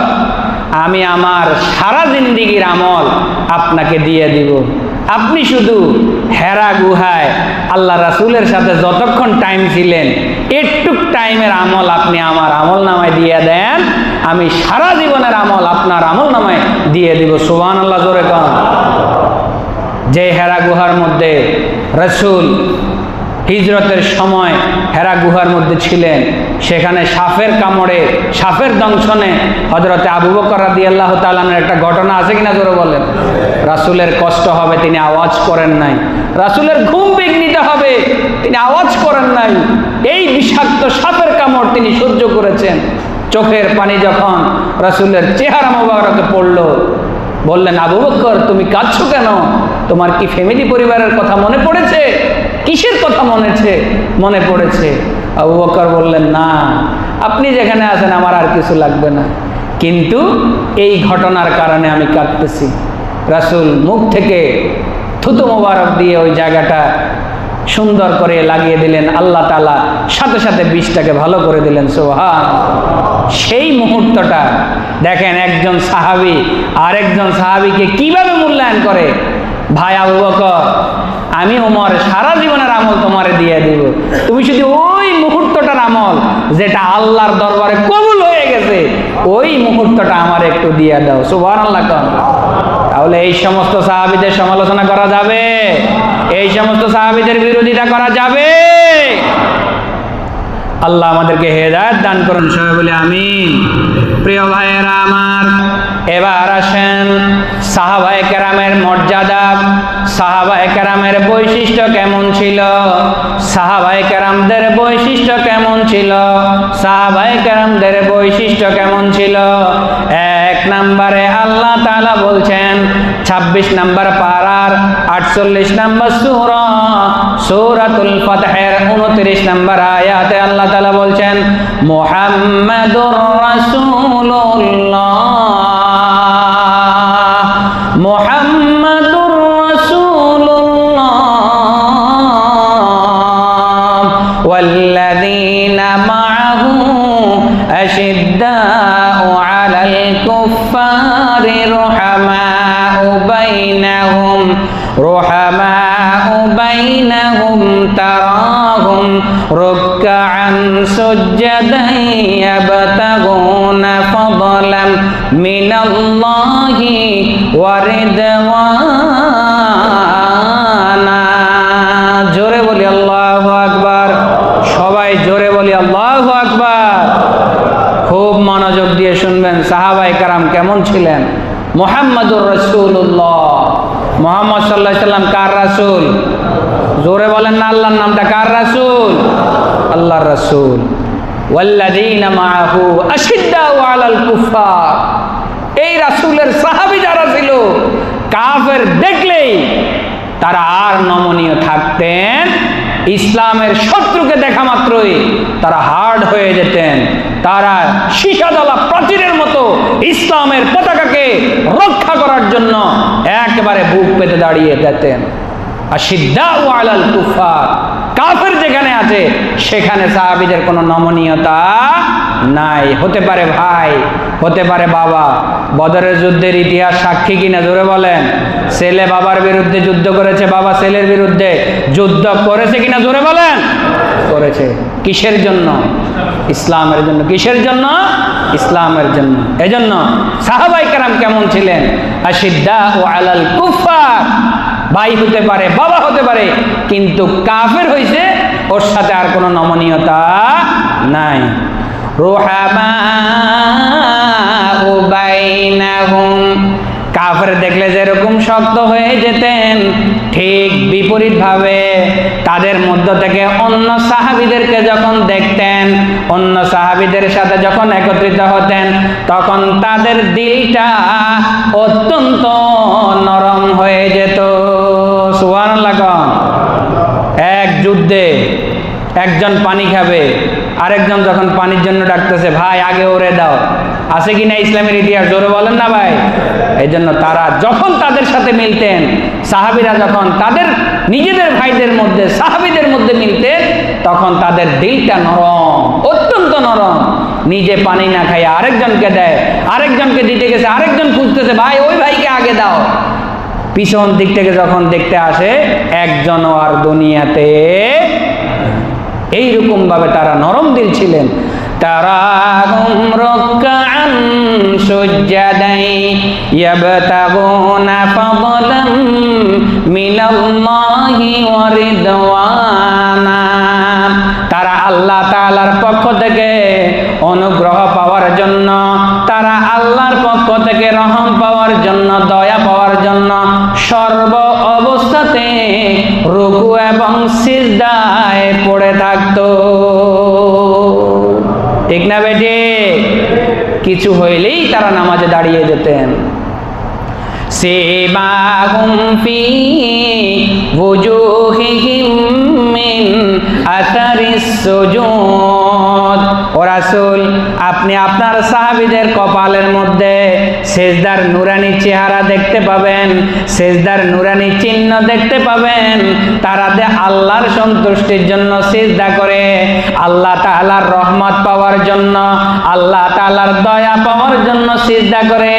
আমি আমার সারা জিন্দেগীর আমল আপনাকে দিয়ে দিব। আপনি শুধু হেরা গুহায় আল্লাহ রাসূলের সাথে যতক্ষণ টাইম ছিলেন, একটু টাইমের আমল আপনি আমার আমল নামায় দিয়ে দেন, আমি সারা জীবনের আমল আপনার আমল নামায় দিয়ে দিব। সুবহানাল্লাহ জোরে কন। যে হেরা গুহার মধ্যে রাসূল হিজরতের সময় হেরা গুহার মধ্যে ছিলেন, সেখানে সাপের কামড়ে, সাপের দংশনে হযরতে আবু বকর রাদিয়াল্লাহু তাআলা একটা ঘটনা আছে কিনা জোরে বলেন। রাসূলের কষ্ট হবে, তিনি আওয়াজ করেন নাই। রাসূলের ঘুম বিঘ্নিত হবে, তিনি আওয়াজ করেন নাই। এই বিষাক্ত সাপের কামড় তিনি সহ্য করেছেন। চোখের পানি যখন রাসূলের চেহারা মোবারকে পড়ল, বললেন, আবু বকর তুমি কাঁদছো কেন? তোমার কি ফ্যামিলি পরিবারের কথা মনে পড়েছে? কিসের কথা মনে পড়েছে? আবু বকর বললেন, না, আপনি যেখানে আছেন আমার আর কিছু লাগবে না, কিন্তু এই ঘটনার কারণে আমি কাঁদতেছি। রাসূল মুখ থেকে থুতু মোবারক দিয়ে ওই জায়গাটা সুন্দর করে লাগিয়ে দিলেন। আল্লাহ তাআলা সাথে সাথে বিষটাকে ভালো করে দিলেন। সুবহানাল্লাহ। সেই মুহূর্তটা দেখেন, একজন সাহাবী আরেকজন সাহাবীকে কিভাবে মূল্যায়ন করে। ভাই আবু বকর, আমি ওমর সারা জীবনের আমল তোমারে দিয়ে দিব, তুমি শুধু ওই মুহূর্তটার আমল যেটা আল্লাহর দরবারে কবুল হয়ে গেছে, ওই মুহূর্তটা আমার একটু দিয়ে দাও। সুবহানাল্লাহ। তাহলে এই সমস্ত সাহাবীদের সমালোচনা করা যাবে? এই সমস্ত সাহাবীদের বিরোধিতা করা যাবে? আল্লাহ আমাদেরকে হেদায়েত দান করুন, সবাই বলে আমিন। প্রিয় ভাইয়েরা আমার, এবার আসেন সাহাবায়ে কেরামের মর্যাদা, সাহাবায়ে কেরামের বৈশিষ্ট্য কেমন ছিল, সাহাবায়ে কেরামদের বৈশিষ্ট্য কেমন ছিল, সাহাবায়ে কেরামদের বৈশিষ্ট্য কেমন ছিল। এক নম্বরে আল্লাহ তাআলা বলছেন 26 নম্বর পারার 48 নম্বর সূরা সূরাতুল ফাতহের 29 নম্বর আয়াতে আল্লাহ তাআলা বলছেন, মুহাম্মাদুর রাসূলুল্লাহ, মুহাম্মাদুর রাসূলুল্লাহ ওয়াল্লাযীনা মা'আহু আশিদ্দাউ আলাল কুফফারি রুহামাউ বাইনাহুম তারাহুম রুকআন সুজদান ইয়াবতাগুনা ফাদলাম মিনাল্লাহি ওয়া রিদওয়ানা। জোরে বলি আল্লাহু আকবার। সবাই জোরে বলি আল্লাহু আকবার। খুব মনোযোগ দিয়ে শুনবেন, সাহাবায়ে কেরাম কেমন ছিলেন। মুহাম্মাদুর রাসূলুল্লাহ, মুহাম্মদ সাল্লাল্লাহু আলাইহি সাল্লাম কার রাসূল? জোরে বলেন না, আল্লাহর নামটা কার রাসূল? আল্লাহর রাসূল। ওয়াল্লাযীনা মাআহু আশিদ্দাউ আলাল কুফফার, এই রাসূলের সাহাবী যারা ছিল, কাফের দেখলেই তারা আর নমনীয় থাকতেন, ইসলামের শত্রুকে দেখা মাত্রই তারা হার্ড হয়ে যেতেন, তারা সীসাদলা প্রাচীরের মতো ইসলামের পতাকাকে রক্ষা করার জন্য একেবারে বুক পেতে দাঁড়িয়ে যেতেন। আশিদ্দাউ আলাল কুফফার, কাফের যেখানে আছে সেখানে সাহাবীদের কোনো নমনীয়তা নাই। হতে পারে ভাই, হতে পারে বাবা, বদরের যুদ্ধের ইতিহাস সাক্ষী কিনা জোরে বলেন। ছেলে বাবার বিরুদ্ধে যুদ্ধ করেছে, বাবা ছেলের বিরুদ্ধে যুদ্ধ করেছে কিনা জোরে বলেন। করেছে। কিসের জন্য? ইসলামের জন্য। কিসের জন্য? ইসলামের জন্য। এজন্য সাহাবায়ে কেরাম কেমন ছিলেন? আশিদ্দাউ আলাল কুফফার, ভাই হতে পারে, বাবা হতে পারে, কিন্তু কাফের হইছে, ওর সাথে আর কোনো নমনীয়তা নাই। রুহামাউ বাইনাহুম, কাফের দেখলে যেরকম শক্ত হয়ে যেতেন, ঠিক বিপরীত ভাবে তাদের মধ্য থেকে অন্য সাহাবীদেরকে যখন দেখতেন, অন্য সাহাবীদের সাথে যখন একত্রিত হতেন, তখন তাদের দিলটা অত্যন্ত নরম হয়ে যেত। সুবহানাল্লাহ। এক যুদ্ধে একজন পানি খাবে, আরেকজন যখন পানির জন্য ডাকতেছে, ভাই আগে ওরে দাও, আছে কিনা ইসলামের ইতিহাস জোরে বলেন না ভাই। এই জন্য তারা যখন তাদের সাথে মিলতেন, সাহাবীরা যখন তাদের নিজেদের ভাইদের মধ্যে সাহাবীদের মধ্যে মিলতেন, তখন তাদের দিলটা নরম, অত্যন্ত নরম। নিজে পানি না খাইয়া আরেকজনকে দেয়, আরেকজনকে দিতে গেছে, আরেকজন খুঁজতেছে, ভাই ওই ভাইকে আগে দাও। পিছন দিক থেকে যখন দেখতে আসে, একজনও আর দুনিয়াতে। এইরকম ভাবে তারা নরম দিল ছিলেন। তারাহুম রুকআন সুজদান ইয়াবতাগুনা ফাদলাম মিনাল্লাহি ওয়া রিদওয়ানা, তারা আল্লাহ তাআলার পক্ষ থেকে অনুগ্রহ পাওয়ার জন্য, তারা আল্লাহর পক্ষ থেকে রহম পাওয়ার জন্য, দয়া পাওয়ার জন্য সর্ব অবস্থাতে রুকু এবং সিজদায় পড়ে থাকতো। ঠিক না বেটি? কিছু হইলেই তারা নামাজে দাঁড়িয়ে যেতেন। سيماهم في وجوههم من أثر السجود ও রাসূল আপনি আপনার সাহাবীদের কপালের মধ্যে সেজদার নুরানি চেহারা দেখতে পাবেন, সেজদার নুরানি চিহ্ন দেখতে পাবেন। তারা যে আল্লাহর সন্তুষ্টির জন্য সেজদা করে, আল্লাহ তাআলার রহমত পাওয়ার জন্য, আল্লাহ তাআলার দয়া পাওয়ার জন্য সেজদা করে।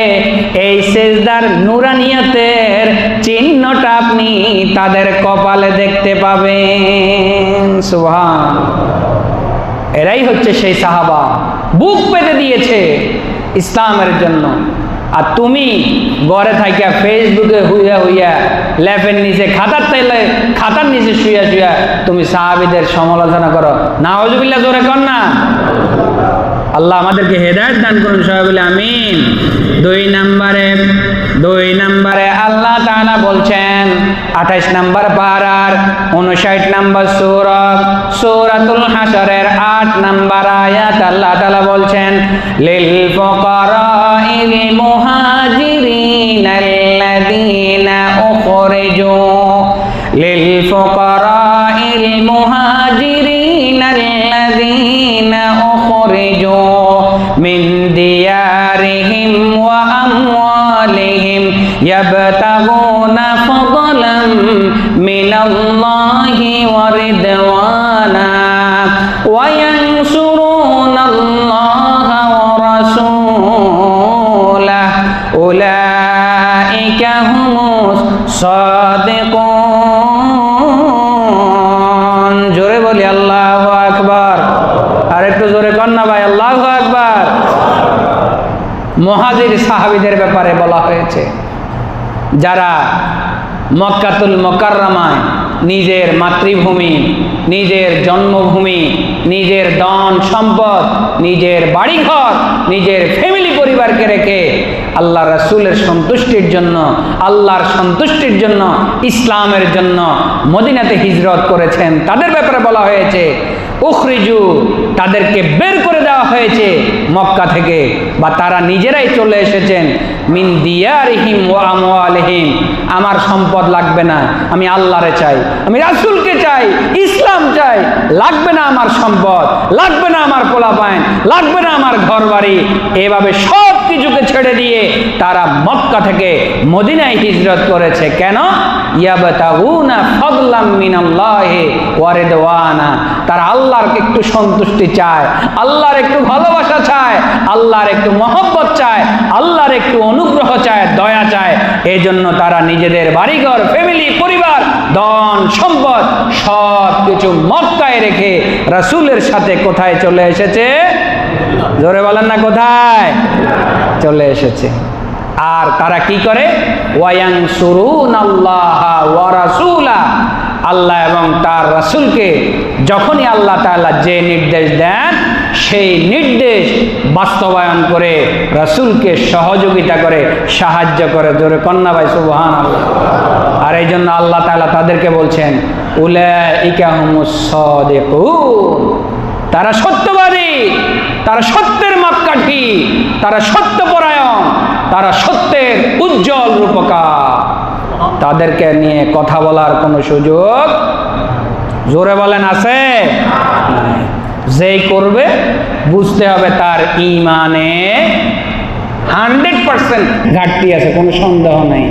এই সেজদার নুরানিয়তের চিহ্নটা আপনি তাদের কপালে দেখতে পাবেন। সুবহানাল্লাহ। এরাই হচ্ছে সেই সাহাবা, বুক পেতে দিয়েছে ইসলামের জন্য। আর তুমি ঘরে থাইকা ফেসবুকে হুইয়া হুইয়া ল্যাপের নিচে খাতার নিচে শুইয়া শুইয়া তুমি সাহাবীদের সমালোচনা করো। নাউজুবিল্লাহ, জোরে কর না। আল্লাহ আমাদেরকে হেদায়েত দান করুন, সবাই বলে আমিন। দুই নম্বরে আল্লাহ তাআলা বলছেন 28 নম্বর পারার 59 নম্বর সূরাতুল হাশরের 8 নম্বর আয়াত আল্লাহ তাআলা বলছেন লিল ফুকারাইল মুহাজিরিনাল্লাযীনা উখরিজু লিল ফুকারাইল মুহাজিরিনাল্লাযীনা উখরিজু মিন দিয়ারিহিম ওয়া আমওয়ালিহিম ইয়াবতাগুনা ফাদলাম মিনাল্লাহি ওয়া রিদওয়ানা ওয়া ইয়ানসুরুনাল্লাহা ওয়া রাসূলাহু উলাইকা হুমুস সাদিকুন। জোরে বলি আল্লাহু আকবার। আর একটু জোরে কর না ভাই, আল্লাহু আকবার। মুহাজির সাহাবীদের ব্যাপারে বলা হয়েছে, যারা মক্কাতুল মুকাররমায় নিজের মাতৃভূমি, নিজের জন্মভূমি, নিজের ধন সম্পদ, নিজের বাড়িঘর, নিজের ফ্যামিলি পরিবারকে রেখে আল্লাহ রাসূলের সন্তুষ্টির জন্য, আল্লাহর সন্তুষ্টির জন্য, ইসলামের জন্য মদিনাতে হিজরত করেছেন, তাদের ব্যাপারে বলা হয়েছে উখরিজু, তাদেরকে বের করে দেওয়া হয়েছে মক্কা থেকে, বা তারা নিজেরাই চলে এসেছেন মিন দিয়ারিহিম ওয়া আমওয়ালিহিম। আমার সম্পদ লাগবে না, আমি আল্লাহরে চাই, আমি রাসূলকে চাই, ইসলাম চাই, লাগবে না আমার সম্পদ, লাগবে না আমার পোলাপাইন, লাগবে না আমার ঘরবাড়ি। এভাবে সব কিছুকে ছেড়ে দিয়ে তারা মক্কা থেকে মদিনায় হিজরত করেছে। কেন? ইয়াবতাগুনা ফাদলাম মিনাল্লাহি ওয়া রিদওয়ানা। তারা আল্লাহর একটু সন্তুষ্টি চায়, আল্লাহর একটু ভালোবাসা চায়, আল্লাহর একটু মহব্বত চায়, আল্লাহর একটু অনুগ্রহ চায়, দয়া চায়। এই জন্য তারা নিজেদের বাড়িঘর, ফ্যামিলি, পরিবার, ধন সম্পদ সব কিছু মক্কায় রেখে রাসূলের সাথে কোথায় চলে এসেছে? জোরে বলেন না, কোথায় চলে এসেছে। আর তারা কি করে? ওয়ায়ানসুরুনাল্লাহা ওয়া রাসূলা, আল্লাহ এবং তার রাসূলকে যখনই আল্লাহ তাআলা যে নির্দেশ দেন সেই নির্দেশ বাস্তবায়ন করে রাসূলকে সহযোগিতা করে, সাহায্য করে। জোরে কন্যা ভাই সুবহানাল্লাহ। আর এই জন্য আল্লাহ তাআলা তাদেরকে বলছেন উলাইকা হুমুস সাদিকুন, তারা সত্যবাদী, তারা সত্যের মাপকাঠি, তারা সত্যপরায়ণ, তারা সত্যের উজ্জ্বল রূপকার। তাদেরকে নিয়ে কথা বলার কোনো সুযোগ, জোরে বলেন, আছে? যেই করবে বুঝতে হবে তার ঈমানে 100% ঘাটতি আছে, কোনো সন্দেহ নেই।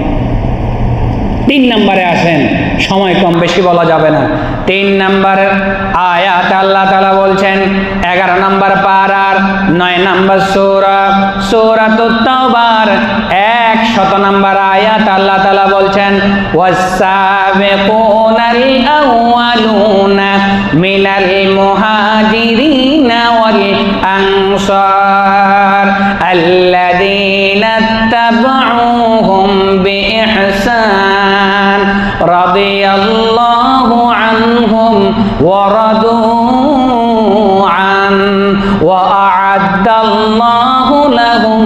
3 নম্বরে আসেন, সময় কম, বেশি বলা যাবে না। 3 নম্বর আয়াত আল্লাহ তাআলা বলছেন 11 নম্বর পারার 9 নম্বর সূরাতুত তাওবার 100 নম্বর আয়াত আল্লাহ তাআলা বলছেন ওয়াস-সাবিকুনাল আউয়ালুনা মিনাল মুহাজিরিনা ওয়াল আনসার আল্লাযীনা তাবাউহুম বিইহসান রাদিয়াল্লাহু আনহুম ওয়া রাদু আন ওয়া আ'আদ্দাল্লাহু লাহুম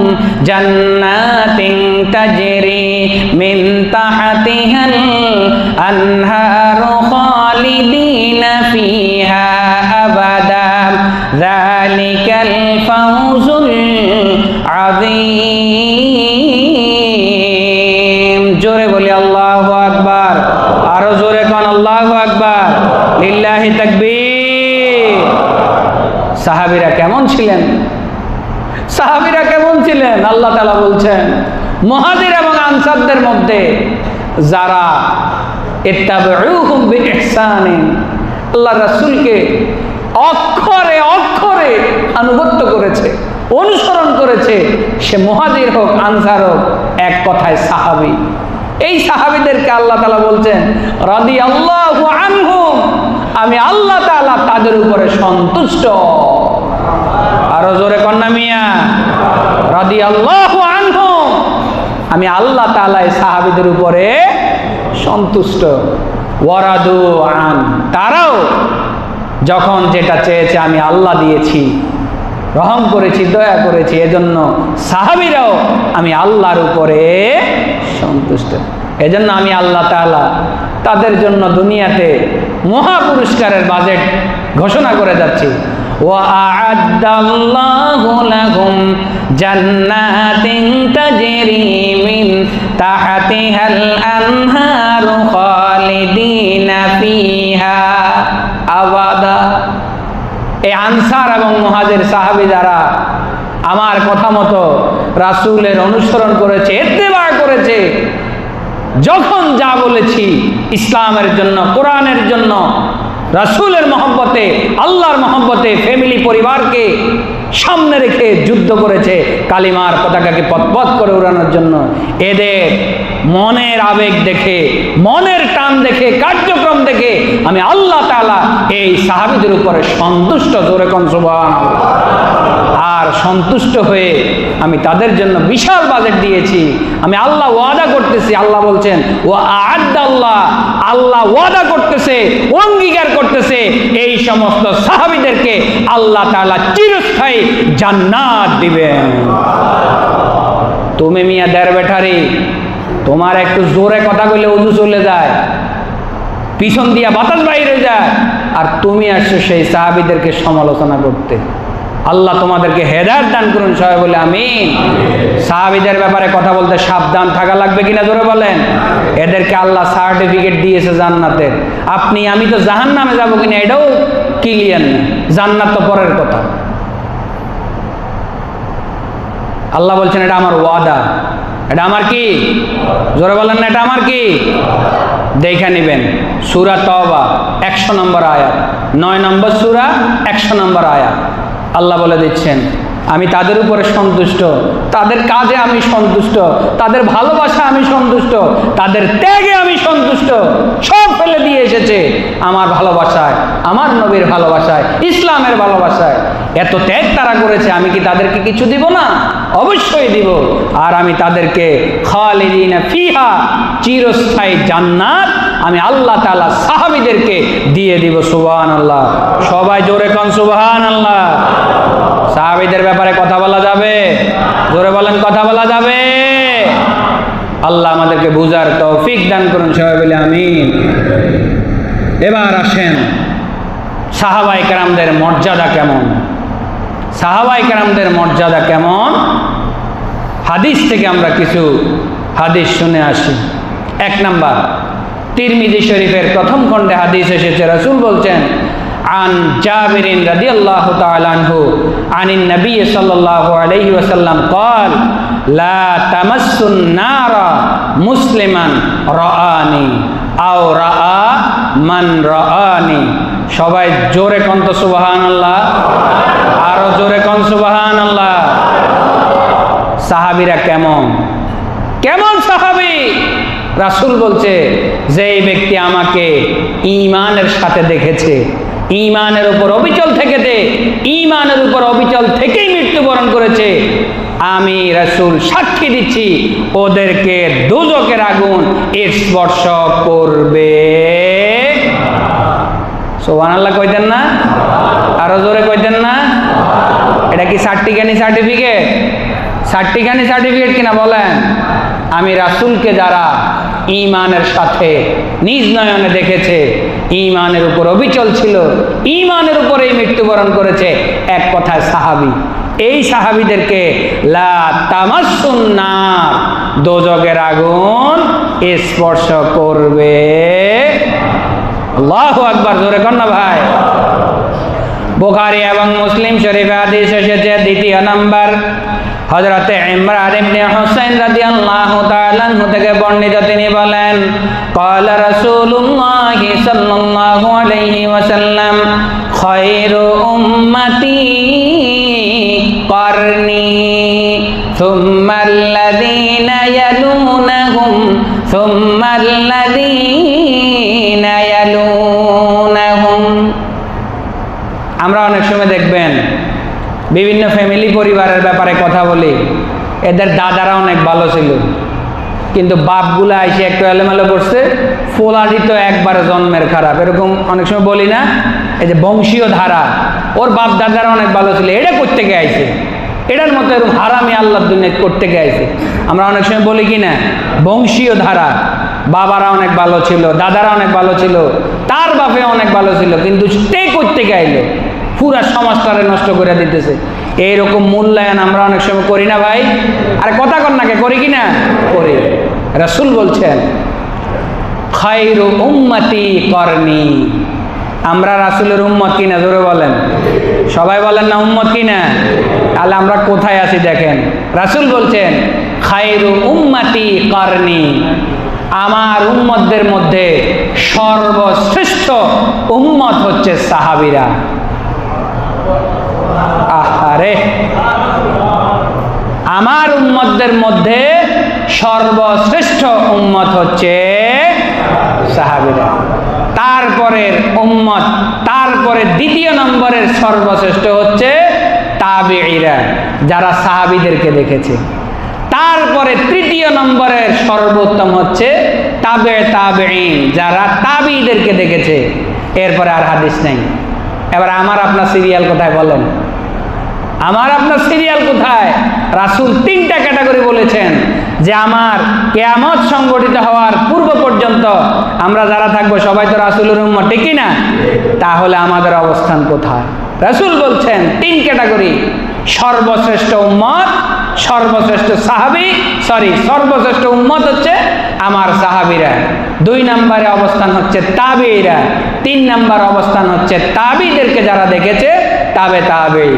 জান্নাতিন তাজরি মিন তাহতিহাল আনহারু খালিদিনা ফিহা আবাদা যালিকাল ফাওজুল আযীম। সাহাবীরা কেমন ছিলেন? সাহাবীরা কেমন ছিলেন? আল্লাহ তাআলা বলছেন, মুহাজির এবং আনসারদের মধ্যে যারা ইত্তাবিউহুম বিইহসানিন, আল্লাহ রাসূলকে অক্ষরে অক্ষরে আনুগত্য করেছে, অনুসরণ করেছে, সে মুহাজির হোক আনসার হোক, এক কথায় সাহাবী। এই সাহাবীদেরকে আল্লাহ তাআলা বলছেন রাদিয়াল্লাহু আনহুম, আমি আল্লাহ তাআলা তাদের উপরে সন্তুষ্ট। আরো জোরে কন্যা মিয়া, রাদিয়াল্লাহু আনহুম, আমি আল্লাহ তাআলা এই সাহাবীদের উপরে সন্তুষ্ট। ওয়ারাদু আন, তারাও যখন যেটা চেয়েছে আমি আল্লাহ দিয়েছি, রহম করেছি, দয়া করেছি, এজন্য সাহাবীরাও আমি আল্লাহর উপরে সন্তুষ্ট। এজন্য আমি আল্লাহ তাআলা তাদের জন্য দুনিয়াতে মহা পুরস্কারের বাজেট ঘোষণা করে যাচ্ছি। وَأَعَدَّ اللَّهُ لَهُمْ جَنَّاتٍ تَجْرِي مِنْ تَحْتِهَا الْأَنْهَارُ خَالِدِينَ فِيهَا أَبَدًا। এই আনসার এবং মুহাজির সাহাবী যারা আমার কথা মতো রাসূলের অনুসরণ করেছে, ইত্তেবা করেছে, যখন যা বলেছি ইসলামের জন্য, কোরআনের জন্য, রাসূলের মহব্বতে, আল্লাহর মহব্বতে, ফ্যামিলি পরিবারকে সামনে রেখে যুদ্ধ করেছে কালিমার পতাকাকে পথ করে উড়ানোর জন্য, এদের মনের আবেগ দেখে, মনের টান দেখে, কার্যক্রম দেখে আমি আল্লাহ তাআলা এই সাহাবীদের উপরে সন্তুষ্ট। জোরে কোন সুবহানাল্লাহ। আর সন্তুষ্ট হয়ে আমি তাদের জন্য বিশাল বাজেট দিয়েছি। আমি আল্লাহ ওয়াদা করতেছি, আল্লাহ বলছেন ওয়াআদাল্লাহ, আল্লাহ ওয়াদা করতেছে, অঙ্গীকার করতেছে, এই সমস্ত সাহাবীদেরকে আল্লাহ তাআলা চিরস্থায়ী জান্নাত দিবেন। তুমি মিয়া দেড় বেঠারি, তোমার একটু জোরে কথা কইলে ওযু চলে যায়, পিছন দিয়া বাতাস বাইরে যায়, আর তুমি আসছো সেই সাহাবীদেরকে সমালোচনা করতে। আল্লাহ তোমাদেরকে হেদায়েত দান করুন, সবাই বলে আমিন। সাহাবীদের ব্যাপারে কথা বলতে সাবধান থাকা লাগবে কিনা জোরে বলেন। এদেরকে আল্লাহ সার্টিফিকেট দিয়েছে জান্নাতের। আপনি আমি তো জাহান্নামে যাব কিনা এটাও ক্লিয়ার না, জান্নাত তো পরের কথা। আল্লাহ বলছেন এটা আমার ওয়াদা, এটা আমার কি, জোরে বলেন না, এটা আমার কি। দেখে নেবেন সূরা তাওবা 100 নম্বর আয়াত, 9 নম্বর সূরা 100 নম্বর আয়াত। আল্লাহ বলে দিচ্ছেন আমি তাদের উপরে সন্তুষ্ট, তাদের কাজে আমি সন্তুষ্ট, তাদের ভালোবাসা আমি সন্তুষ্ট, তাদের ত্যাগে আমি সন্তুষ্ট। সব ফেলে দিয়ে এসেছে আমার ভালোবাসায়, আমার নবীর ভালোবাসায়, ইসলামের ভালোবাসায়। এত ত্যাগ তারা করেছে, আমি কি তাদেরকে কিছু দিব না? অবশ্যই দিব। আর আমি তাদেরকে খালিদিনা ফিহা, চিরস্থায়ী জান্নাত আমি আল্লাহ তাআলা সাহাবীদেরকে দিয়ে দিব। সুবহানাল্লাহ। সবাই জোরে কোন সুবহানাল্লাহ। সাহাবীদের ব্যাপারে কথা বলা যাবে? জোরে বলেন, কথা বলা যাবে? আল্লাহ আমাদেরকে বুঝার তৌফিক দান করুন, সবাই বলে আমিন। এবার আসেন সাহাবায়ে কেরামদের মর্যাদা কেমন, সাহাবায়ে কেরামদের মর্যাদা কেমন, হাদিস থেকে আমরা কিছু হাদিস শুনে আসি। 1 নাম্বার, তিরমিজি শরীফের প্রথম খণ্ডে হাদিস এসেছে, রাসূল বলছেন আন জাবিরিন রাদিয়াল্লাহু তাআলা আনহু আনিন নবী সাল্লাল্লাহু আলাইহি ওয়াসাল্লাম قال لا تمسوا النار مسلما رآني আও রাআ মান রাআনি। সবাই জোরে কোন তো সুবহানাল্লাহ, আরো জোরে কোন সুবহানাল্লাহ। সাহাবীরা কেমন কেমন সাহাবী? রাসূল বলছে যে এই ব্যক্তি আমাকে ঈমানের সাথে দেখেছে, ঈমানের উপর অবিচল থেকেছে, ঈমানের উপর অবিচল থেকেই মৃত্যুবরণ করেছে, আমি রাসূল সাক্ষী দিচ্ছি ওদেরকে দোজখের আগুন স্পর্শ করবে। সুবহানাল্লাহ কইতেন না? আরো জোরে কইতেন না? এটা কি সার্টিফিকেট? সার্টিফিকেট কিনা বলেন? আমি রাসূলকে যারা ঈমানের সাথে নিজ নয়নে দেখেছে, ঈমানের উপর অবিচল ছিল, ঈমানের উপরেই মৃত্যুবরণ করেছে, এক কথায় সাহাবী। এই সাহাবীদেরকে লা তামাসসুন নার, দোজখের আগুন স্পর্শ করবে। আল্লাহু আকবার, জোরে কর না ভাই। বুখারী এবং মুসলিম শরীফে হাদিস এসেছে। দ্বিতীয় নাম্বার, হযরতে ইমরান ইবনে হুসাইন রাদিয়াল্লাহু তাআলা আনহু থেকে বর্ণিত, তিনি বলেন ক্বালা রাসূলুল্লাহ সাল্লাল্লাহু আলাইহি ওয়াসাল্লাম খায়রু উম্মতি করনি সুম্মা আল্লাযীনা ইয়ালুনাহুম সুম্মা আল্লাযীনা ইয়ালুনাহুম। আমরা অনেক সময় দেখবেন বিভিন্ন ফ্যামিলি পরিবারের ব্যাপারে কথা বলি, এদের দাদারা অনেক ভালো ছিল, কিন্তু বাপগুলা এসে একটু এলোমেলো করছে, ফোলারি তো একবারে জন্মের খারাপ, এরকম অনেক সময় বলি না? এই যে বংশীয় ধারা, ওর বাপ দাদারা অনেক ভালো ছিল, এটা করতে গিয়ে আইছে, এটার মতো এরকম হারামি আল্লাহর দুনিয়া করতে গিয়ে আইছে। আমরা অনেক সময় বলি কি না, বংশীয় ধারা, বাবারা অনেক ভালো ছিল, দাদারা অনেক ভালো ছিল, তার বাপে অনেক ভালো ছিল, কিন্তু স্টে করতে গেলে পুরা সমাজটারে নষ্ট করে দিতেছে। এইরকম মূল্যায়ন আমরা অনেক সময় করি না ভাই? আরে কথা কর নাকি, করি কি না? করি। রাসূল বলছেন খায়রু উম্মতি করনি। আমরা রাসূলের উম্মত কিনা? জোরে বলেন, সবাই বলেন না উম্মত কিনা? তাহলে আমরা কোথায় আছি দেখেন। রাসূল বলছেন খায়রু উম্মতি করনি, আমার উম্মতদের মধ্যে সর্বশ্রেষ্ঠ উম্মত হচ্ছে সাহাবীরা। আহারে, আমার উম্মতদের মধ্যে সর্বশ্রেষ্ঠ উম্মত হচ্ছে সাহাবীরা। তারপরের উম্মত, তারপরে দ্বিতীয় নম্বরের সর্বশ্রেষ্ঠ হচ্ছে তাবেঈরা, যারা সাহাবীদেরকে দেখেছে। তারপরে তৃতীয় নম্বরের সর্বোত্তম হচ্ছে তাবেঈন, যারা তাবেঈদেরকে দেখেছে। এরপরে আর হাদিস নেই। এবার আমার আপনার সিরিয়াল কোথায় বলেন? আমার আপনার সিরিয়াল কোথায়? রাসূল তিনটা ক্যাটাগরি বলেছেন যে আমার কিয়ামত সংগঠিত হওয়ার পূর্ব পর্যন্ত আমরা যারা থাকবো সবাই তো রাসূলের উম্মত, ঠিক কি না? তাহলে আমাদের অবস্থান কোথায়? রাসূল বলছেন তিন ক্যাটাগরি: সর্বশ্রেষ্ঠ উম্মত, সর্বশ্রেষ্ঠ সাহাবী, সর্বশ্রেষ্ঠ উম্মত হচ্ছে আমার সাহাবীরা। 2 নম্বরে অবস্থান হচ্ছে তাবেঈরা। 3 নম্বর অবস্থান হচ্ছে তাবেঈদেরকে যারা দেখেছে তাবেঈ।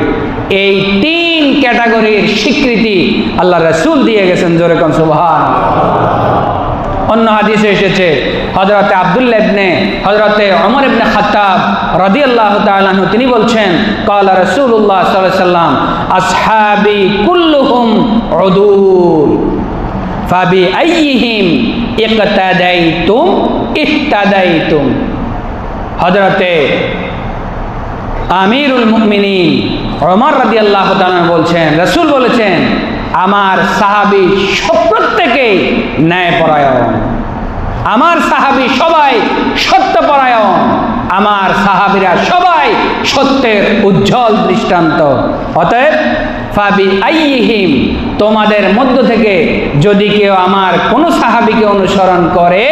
এই 3 ক্যাটাগরির স্বীকৃতি আল্লাহ রাসূল দিয়ে গেছেন। জোরে কোন সুবহানাল্লাহ। অন্য হাদিসে এসেছে হযরতে আব্দুল্লাহ ইবনে হযরতে ওমর ইবনে খাত্তাব রাদিয়াল্লাহু তাআলা আনহু, তিনি বলছেন ক্বালা রাসূলুল্লাহ সাল্লাল্লাহু আলাইহি ওয়াসাল্লাম আসহাবি কুল্লুহুম উদুল ফাবি আইয়িহিম ইকতাদাইতুম ইহতাদাইতুম। হযরতে আমিরুল মুমিনিন ওমর রাদিয়াল্লাহু তাআলা বলছেন, রাসূল বলেছেন আমার সাহাবী সব প্রত্যেকেই ন্যায়পরায়ণ, আমার সাহাবী সবাই সত্যপরায়ণ, আমার সাহাবীরা সবাই সত্যের উজ্জ্বল দৃষ্টান্ত। অতএব ফাবি আইয়িহিম, তোমাদের মধ্য থেকে যদি কেউ আমার কোনো সাহাবীকে অনুসরণ করে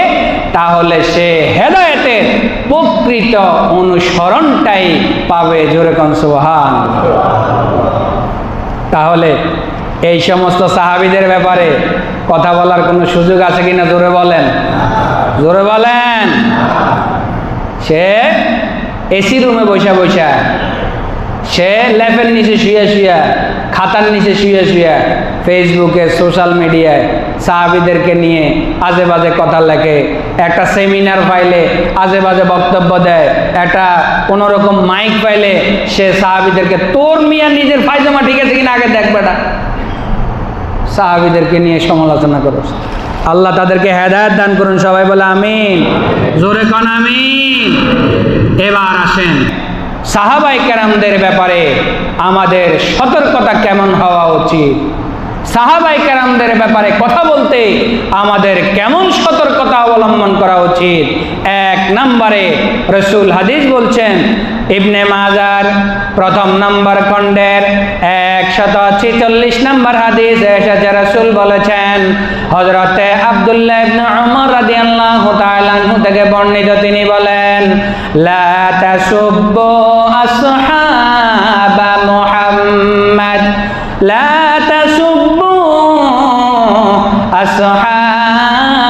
তাহলে সে হেদায়েতের প্রকৃত অনুসরণটাই পাবে। জোরে কোন সুবহানাল্লাহ। তাহলে এই সমস্ত সাহাবীদের ব্যাপারে কথা বলার কোনো সুযোগ আছে কিনা? জোরে বলেন, জোরে বলেন। সে এসি রুমে বসা বসা, সে ল্যাপের নিচে শুয়ে শুয়ে, খাতার নিচে শুয়ে শুয়ে ফেসবুকে, সোশ্যাল মিডিয়ায় সাহাবীদেরকে নিয়ে আজে বাজে কথা লেখে, একটা সেমিনার পাইলে আজে বাজে বক্তব্য দেয়, একটা কোনোরকম মাইক পাইলে সে সাহাবীদেরকে, তোর মিয়া নিজের পায়জামা ঠিক আছে কিনা আগে দেখবে না, সাহাবীদেরকে নিয়ে সমালোচনা করো। আল্লাহ তাদেরকে হেদায়েত দান করুন। সবাই বলে আমিন। জোরে কোন আমিন। এবার আসেন সাহাবায়ে কেরামদের ব্যাপারে আমাদের সতর্কতা কেমন হওয়া উচিত, সাহাবায়ে কেরামদের ব্যাপারে কথা বলতে আমাদের কেমন সতর্কতা অবলম্বন করা উচিত। 1 নম্বরে রাসূল হাদিস বলছেন, ইবনে মাজার 1ম নম্বর খণ্ডের 146 নম্বর হাদিস এসেছে, রাসূল বলেছেন, হযরতে আব্দুল্লাহ ইবনে ওমর রাদিয়াল্লাহু তাআলা আনহু থেকে বর্ণিত, তিনি বলেন, লা তাসুব্বু আসহাবা মুহাম্মদ, লা তাসুব্বু আসহাবা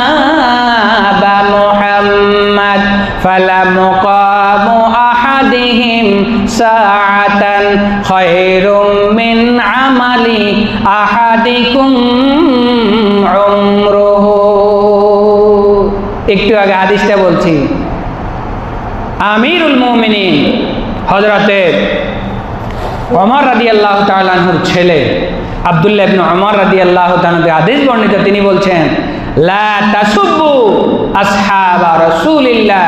মুহাম্মদ ফালামুকামু আহাদিহিম সাআ সাআতান খায়রুম মিন আমালি আহাদিকুম উমরুহু। একটু আগে হাদিসটা বলছি, আমিরুল মুমিনিন হযরতে ওমর রাদিয়াল্লাহু তাআলা আনহুর ছেলে আব্দুল্লাহ ইবনে ওমর রাদিয়াল্লাহু তাআলা হাদিস বর্ণিত, তিনি বলছেন, লা তাসুব্বু আসহাবা রাসূলিল্লাহ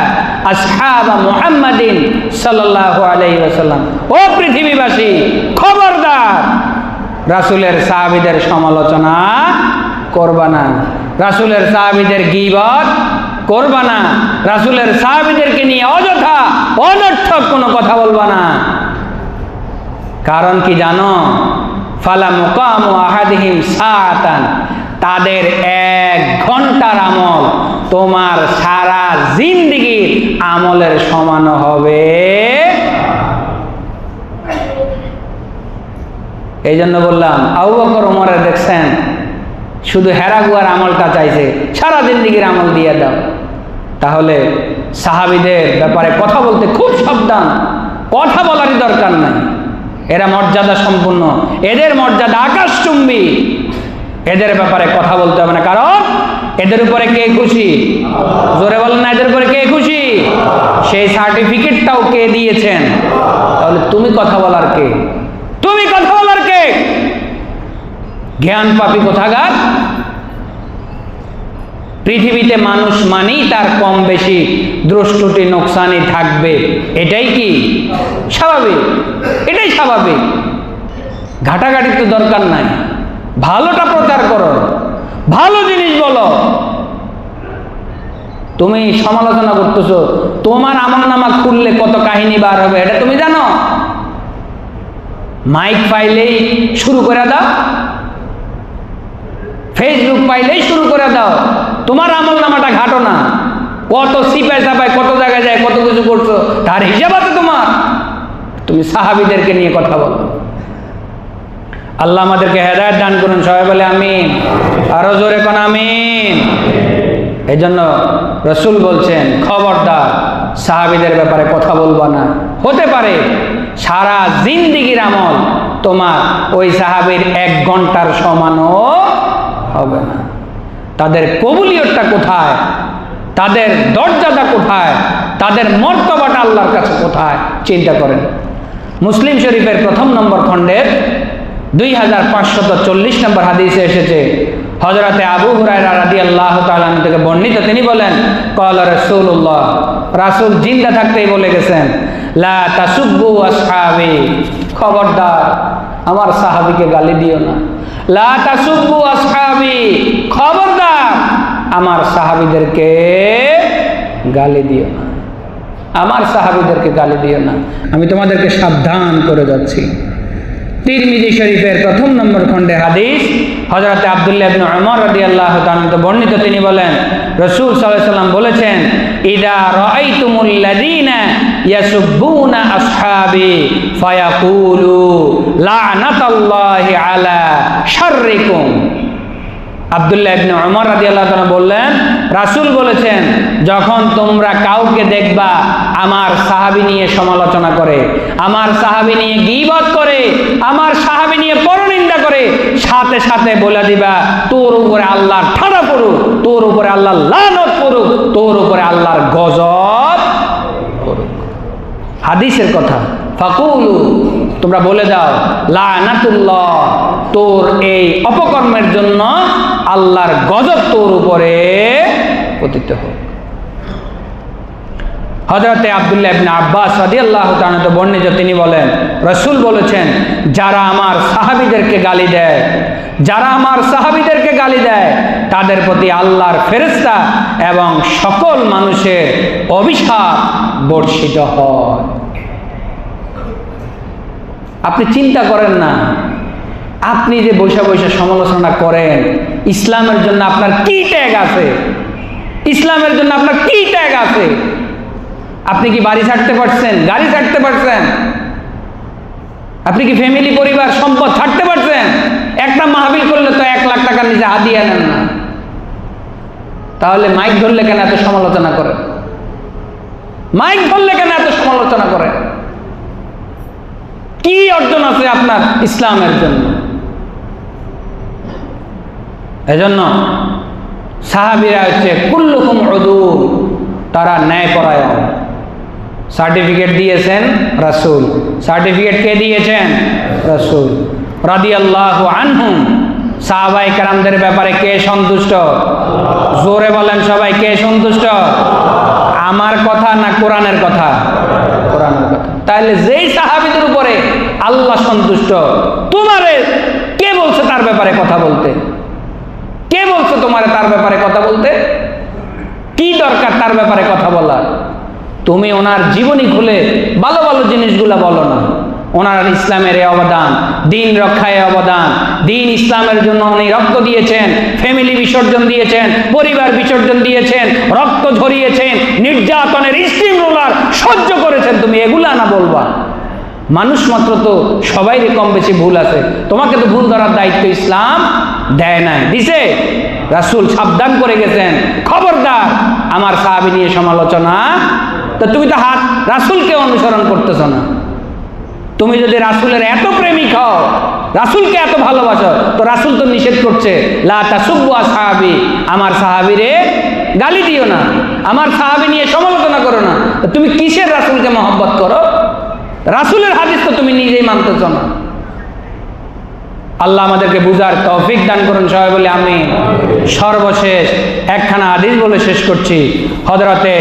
আসহাবা মুহাম্মাদিন সাল্লাল্লাহু আলাইহি ওয়াসাল্লাম। ও পৃথিবীবাসী, খবরদার, রাসূলের সাহাবীদের সমালোচনা করবা না, রাসূলের সাহাবীদের গীবত করবা না, রাসূলের সাহাবীদেরকে নিয়ে অযথা অনর্থক কোনো কথা বলবা না। কারণ কি জানো? ফালা মুকামু আহাদিহিম সাআতান, তাদের 1 ঘন্টার আমল তোমার সারা জিন্দেগির আমলের সমান হবে। এই জন্য বললাম, আবু বকর ওমরের দেখছেন শুধু হেরাগুয়ার আমলটা চাইছে, সারা জিন্দেগির আমল দিয়ে দাও। তাহলে সাহাবীদের ব্যাপারে কথা বলতে খুব সাবধান, কথা বলারই দরকার নাই। এরা মর্যাদা সম্পন্ন, এদের মর্যাদা আকাশচুম্বী, এদের ব্যাপারে কথা বলতে হবে না। কারণ এদের উপরে কে খুশি? জোরে বলেন না, এদের উপরে কে খুশি? সেই সার্টিফিকেটটাও কে দিয়েছেন? তাহলে তুমি কথা বলার কে? তুমি কথা বলার কে? জ্ঞান পাপী কোথাকার। পৃথিবীতে মানুষ মানেই তার কম বেশি দ্রষ্টুটি নোকসানি থাকবে, এটাই কি স্বাভাবিক? এটাই স্বাভাবিক। ঘাটাঘাটির তো দরকার নাই, ভালোটা প্রচার করো, ভালো জিনিস বলো। তুমি সমালোচনা করতেছো, তোমার আমলনামা খুললে কত কাহিনী বার হবে এটা তুমি জানো? মাইক পাইলেই শুরু করে দাও, ফেসবুক পাইলেই শুরু করে দাও, তোমার আমলনামাটা ঘাটো না। কত সিপায় সাপায় কত জায়গায় যায়, কত কিছু করছো, তার হিসাব আছে তোমার। তুমি সাহাবীদেরকে নিয়ে কথা বলো। আল্লাহ আমাদেরকে হেদায়েত দান করুন, সবাই বলে আমিন, আরো জোরে কোন আমিন। এই জন্য রাসূল বলছেন, খবরদার সাহাবীদের ব্যাপারে কথা বলবা না। হতে পারে সারা জিন্দেগির আমল তোমার ওই সাহাবীর 1 ঘন্টার সমানও হবে না। তাদের কবুলিয়তটা কোথায়, তাদের দরজাটা কোথায়, তাদের মর্তবাটা আল্লাহর কাছে কোথায়, চিন্তা করেন। মুসলিম শরীফের 1 নম্বর খণ্ডের 2540 নম্বর হাদিসে এসেছে, হযরতে আবু হুরায়রা রাদিয়াল্লাহু তাআলা আনহু থেকে বর্ণিত, তিনি বলেন, ক্বালা রাসূলুল্লাহ, রাসূল জিন্দা থাকতেই বলে গেছেন, লা তাসুব্বু আসহাবি, খবরদার আমার সাহাবীকে গালি দিও না। লা তাসুব্বু আসহাবি, খবরদার আমার সাহাবীদেরকে গালি দিও না, আমার সাহাবীদেরকে গালি দিও না। আমি তোমাদেরকে সাবধান করে যাচ্ছি। তিরমিজি শরীফের 1 নম্বর খণ্ডে হাদিস, হযরতে আব্দুল্লাহ ইবনে ওমর রাদিয়াল্লাহু তাআলা বর্ণিত, তিনি বলেন, রাসূল সাল্লাল্লাহু আলাইহি ওয়াসাল্লাম বলেছেন, ইদা রাআইতুমুল লাযীনা ইয়াসুব্বুনা আসহাবি ফায়াকুলু লা'নাতাল্লাহি আলা শাররিকুম। আব্দুল্লাহ ইবনে ওমর রাদিয়াল্লাহু তাআলা বললেন, রাসূল বলেছেন, যখন তোমরা কাউকে দেখবা আমার সাহাবী নিয়ে সমালোচনা করে, আমার সাহাবী নিয়ে গীবত করে, আমার সাহাবী নিয়ে পরনিন্দা করে, সাথে সাথে বলে দিবা, তোর উপরে আল্লাহর ঠাড়া পড়ুক, তোর উপরে আল্লাহর লানত পড়ুক, তোর উপরে আল্লাহর গজব পড়ুক। হাদিসের কথা, ফাকুলু, তোমরা বলে দাও, লানাতুল্লাহ, তোর এই অপকর্মের জন্য আল্লাহর গজব তোর উপরে পতিত হোক। হযরতে আব্দুল্লাহ ইবনে আব্বাস রাদিয়াল্লাহু তাআলা বর্ণিত, তিনি বলেন, রাসূল বলেছেন, যারা আমার সাহাবীদেরকে গালি দেয়, যারা আমার সাহাবীদেরকে গালি দেয়, তাদের প্রতি আল্লাহর ফেরেশতা এবং সকল মানুষের অভিশাপ বর্ষিত হয়। আপনি চিন্তা করেন না, আপনি যে বৈশা বৈশা সমালোচনা করেন, ইসলামের জন্য আপনার কি ট্যাগ আছে? ইসলামের জন্য আপনার কি ট্যাগ আছে? আপনি কি বাড়ি ছাড়তে পারছেন, গাড়ি ছাড়তে পারছেন? আপনি কি ফ্যামিলি, পরিবার, সম্পদ ছাড়তে পারছেন? একটা মাহফিল করলে তো 1 লাখ টাকার নিচে হাদিয়া নেন না। তাহলে মাইক ধরলে কেন এত সমালোচনা করেন? মাইক ধরলে কেন এত সমালোচনা করেন? কি অর্জন আছে আপনার ইসলামের জন্য? এজন্য সাহাবীরা হচ্ছে কুল্লুকুম উদুল, তারা ন্যায়পরায়ণ। সার্টিফিকেট দিয়েছেন রাসূল। সার্টিফিকেট কে দিয়েছেন? রাসূল রাদিয়াল্লাহু আনহুম। সাহাবায়ে কেরামদের ব্যাপারে কে সন্তুষ্ট? জোরে বলেন সবাই, কে সন্তুষ্ট? আমার কথা না কোরআনের কথা? কোরআনের কথা। তাহলে যেই সাহাবীদের উপরে আল্লাহ সন্তুষ্ট, তোমারে কে বলছে তার ব্যাপারে কথা বলতে? কে বলছে তোমারে তার ব্যাপারে কথা বলতে? কি দরকার তার ব্যাপারে কথা বলা? তুমি ওনার জীবনী খুলে ভালো ভালো জিনিসগুলা বলো না। ওনার ইসলামের এই অবদান, দিন রক্ষায় অবদান, দিন ইসলামের জন্য উনি রক্ত দিয়েছেন, ফ্যামিলি বিসর্জন দিয়েছেন, পরিবার বিসর্জন দিয়েছেন, রক্ত ঝরিয়েছেন, নির্যাতনের স্টিম রোলার সহ্য করেছেন। তুমি এগুলা না বলবা। মানুষ মাত্র তো সবাইরই কম বেশি ভুল আছে। তোমাকে তো ভুল ধরার দায়িত্ব ইসলাম দেয় নাই, দিছে? রাসূল সাবধান করে গেছেন, খবরদার আমার সাহাবী নিয়ে সমালোচনা। তো তুমি তো রাসূলকে অনুসরণ করতেছ না। তুমি যদি রাসূলের এত প্রেমিক হও, রাসূলকে এত ভালোবাসো, তো রাসূল তো নিষেধ করছে, লা তাসুব্বু আসহাবি, আমার সাহাবীরে গালি দিও না, আমার সাহাবী নিয়ে সমালোচনা করো না। তো তুমি কিসের রাসূলকে মহব্বত করো? রাসূলের হাদিস তো তুমি নিজেই মানতেছ না। আল্লাহ আমাদেরকে বুঝার তৌফিক দান করুন, সবাই বলে আমিন। সর্বশেষ একখানা হাদিস বলে শেষ করছি। হযরতে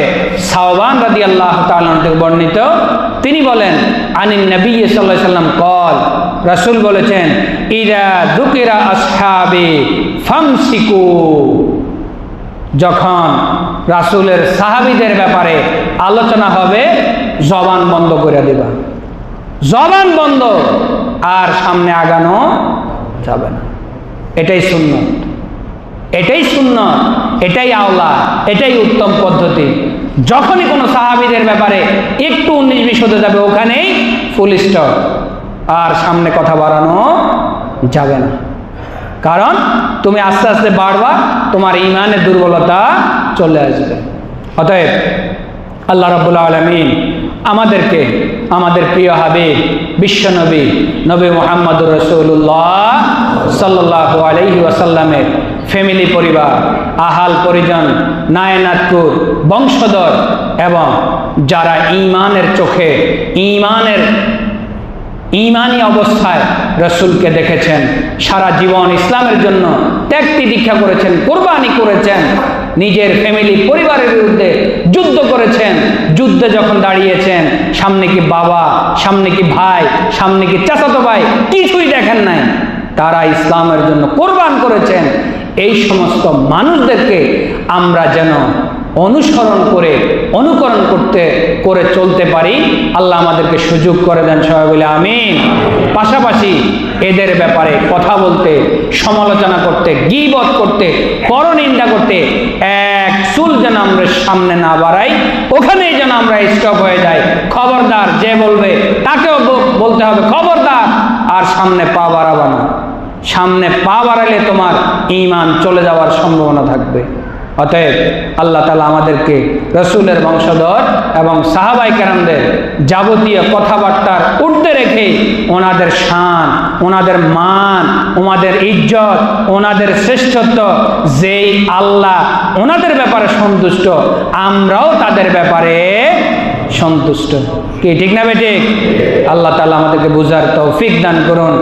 সাওবান রাদিয়াল্লাহু তাআলা থেকে বর্ণিত, তিনি বলেন, আনিন নবী সাল্লাল্লাহু আলাইহি ওয়াসাল্লাম কল, রাসূল বলেছেন, ইযা যুকিরা আসহাবি ফামসিকু, যখন রাসূলের সাহাবীদের ব্যাপারে আলোচনা হবে জবান বন্ধ করে দিবা। জবান বন্ধ, আর সামনে আগানো যাবে না। এটাই সুন্নাত, এটাই সুন্নাত, এটাই আওলা, এটাই উত্তম পদ্ধতি। যখনই কোনো সাহাবীদের ব্যাপারে একটু 19-20 হতে যাবে, ওখানেই ফুল স্টপ, আর সামনে কথা বাড়ানো যাবে না। কারণ তুমি আস্তে আস্তে বাড়বা, তোমার ঈমানের দুর্বলতা চলে আসবে। অতএব আল্লাহ রাব্বুল আলামিন আমাদেরকে আমাদের প্রিয় হাবিব বিশ্বনবী নবী মুহাম্মদুর রাসূলুল্লাহ সাল্লাল্লাহু আলাইহি ওয়াসাল্লামের ফ্যামিলি, পরিবার, আহাল পরিজন, নায়নাতকুর, বংশধর এবং যারা ঈমানের চোখে ঈমানী অবস্থায় রাসূলকে দেখেছেন, সারা জীবন ইসলামের জন্য ত্যাগ তিতিক্ষা করেছেন, কোরবানি করেছেন, নিজের ফ্যামিলি পরিবারের বিরুদ্ধে যুদ্ধ করেছেন, যুদ্ধে যখন দাঁড়িয়েছেন সামনে কি বাবা, সামনে কি ভাই, সামনে কি চাচাতো ভাই, কিছুই দেখেন নাই, তারা ইসলামের জন্য কোরবান করেছেন। এই সমস্ত মানুষদেরকে আমরা যেন অনুসরণ করে অনুকরণ করে চলতে পারি, আল্লাহ আমাদেরকে সুযোগ করে দেন, সবাই বলে আমিন। পাশাপাশি এদের ব্যাপারে কথা বলতে, সমালোচনা করতে, গীবত করতে, পরনিন্দা করতে এক চুল যেন আমরা সামনে না বাড়াই, ওখানেই যেন আমরা স্টপ হয়ে যাই। খবরদার, যে বলবে তাকেও বলতে হবে খবরদার, আর সামনে পা বাড়াবা না। সামনে পা বাড়ালে তোমার ঈমান চলে যাওয়ার সম্ভাবনা থাকবে। অতএব আল্লাহ তাআলা আমাদেরকে রাসূলের বংশধর এবং সাহাবায়ে কেরামদের যাবতীয় কথাবার্তার ঊর্ধ্বে রেখে ওনাদের শান, ওনাদের মান, ওনাদের ইজ্জত, ওনাদের শ্রেষ্ঠত্ব, যেই আল্লাহ ওনাদের ব্যাপারে সন্তুষ্ট, আমরাও তাদের ব্যাপারে সন্তুষ্ট। কি ঠিক না বেঠিক? আল্লাহ তাআলা আমাদেরকে বুঝার তৌফিক দান করুন,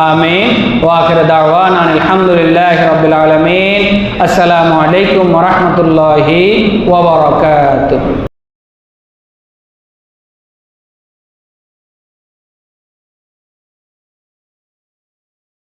আমিন। ওয়া আখিরু দাওয়ানা আলহামদুলিল্লাহি রাব্বিল আলামিন। আসসালামু আলাইকুম ওয়া রাহমাতুল্লাহি ওয়া বারাকাতুহু।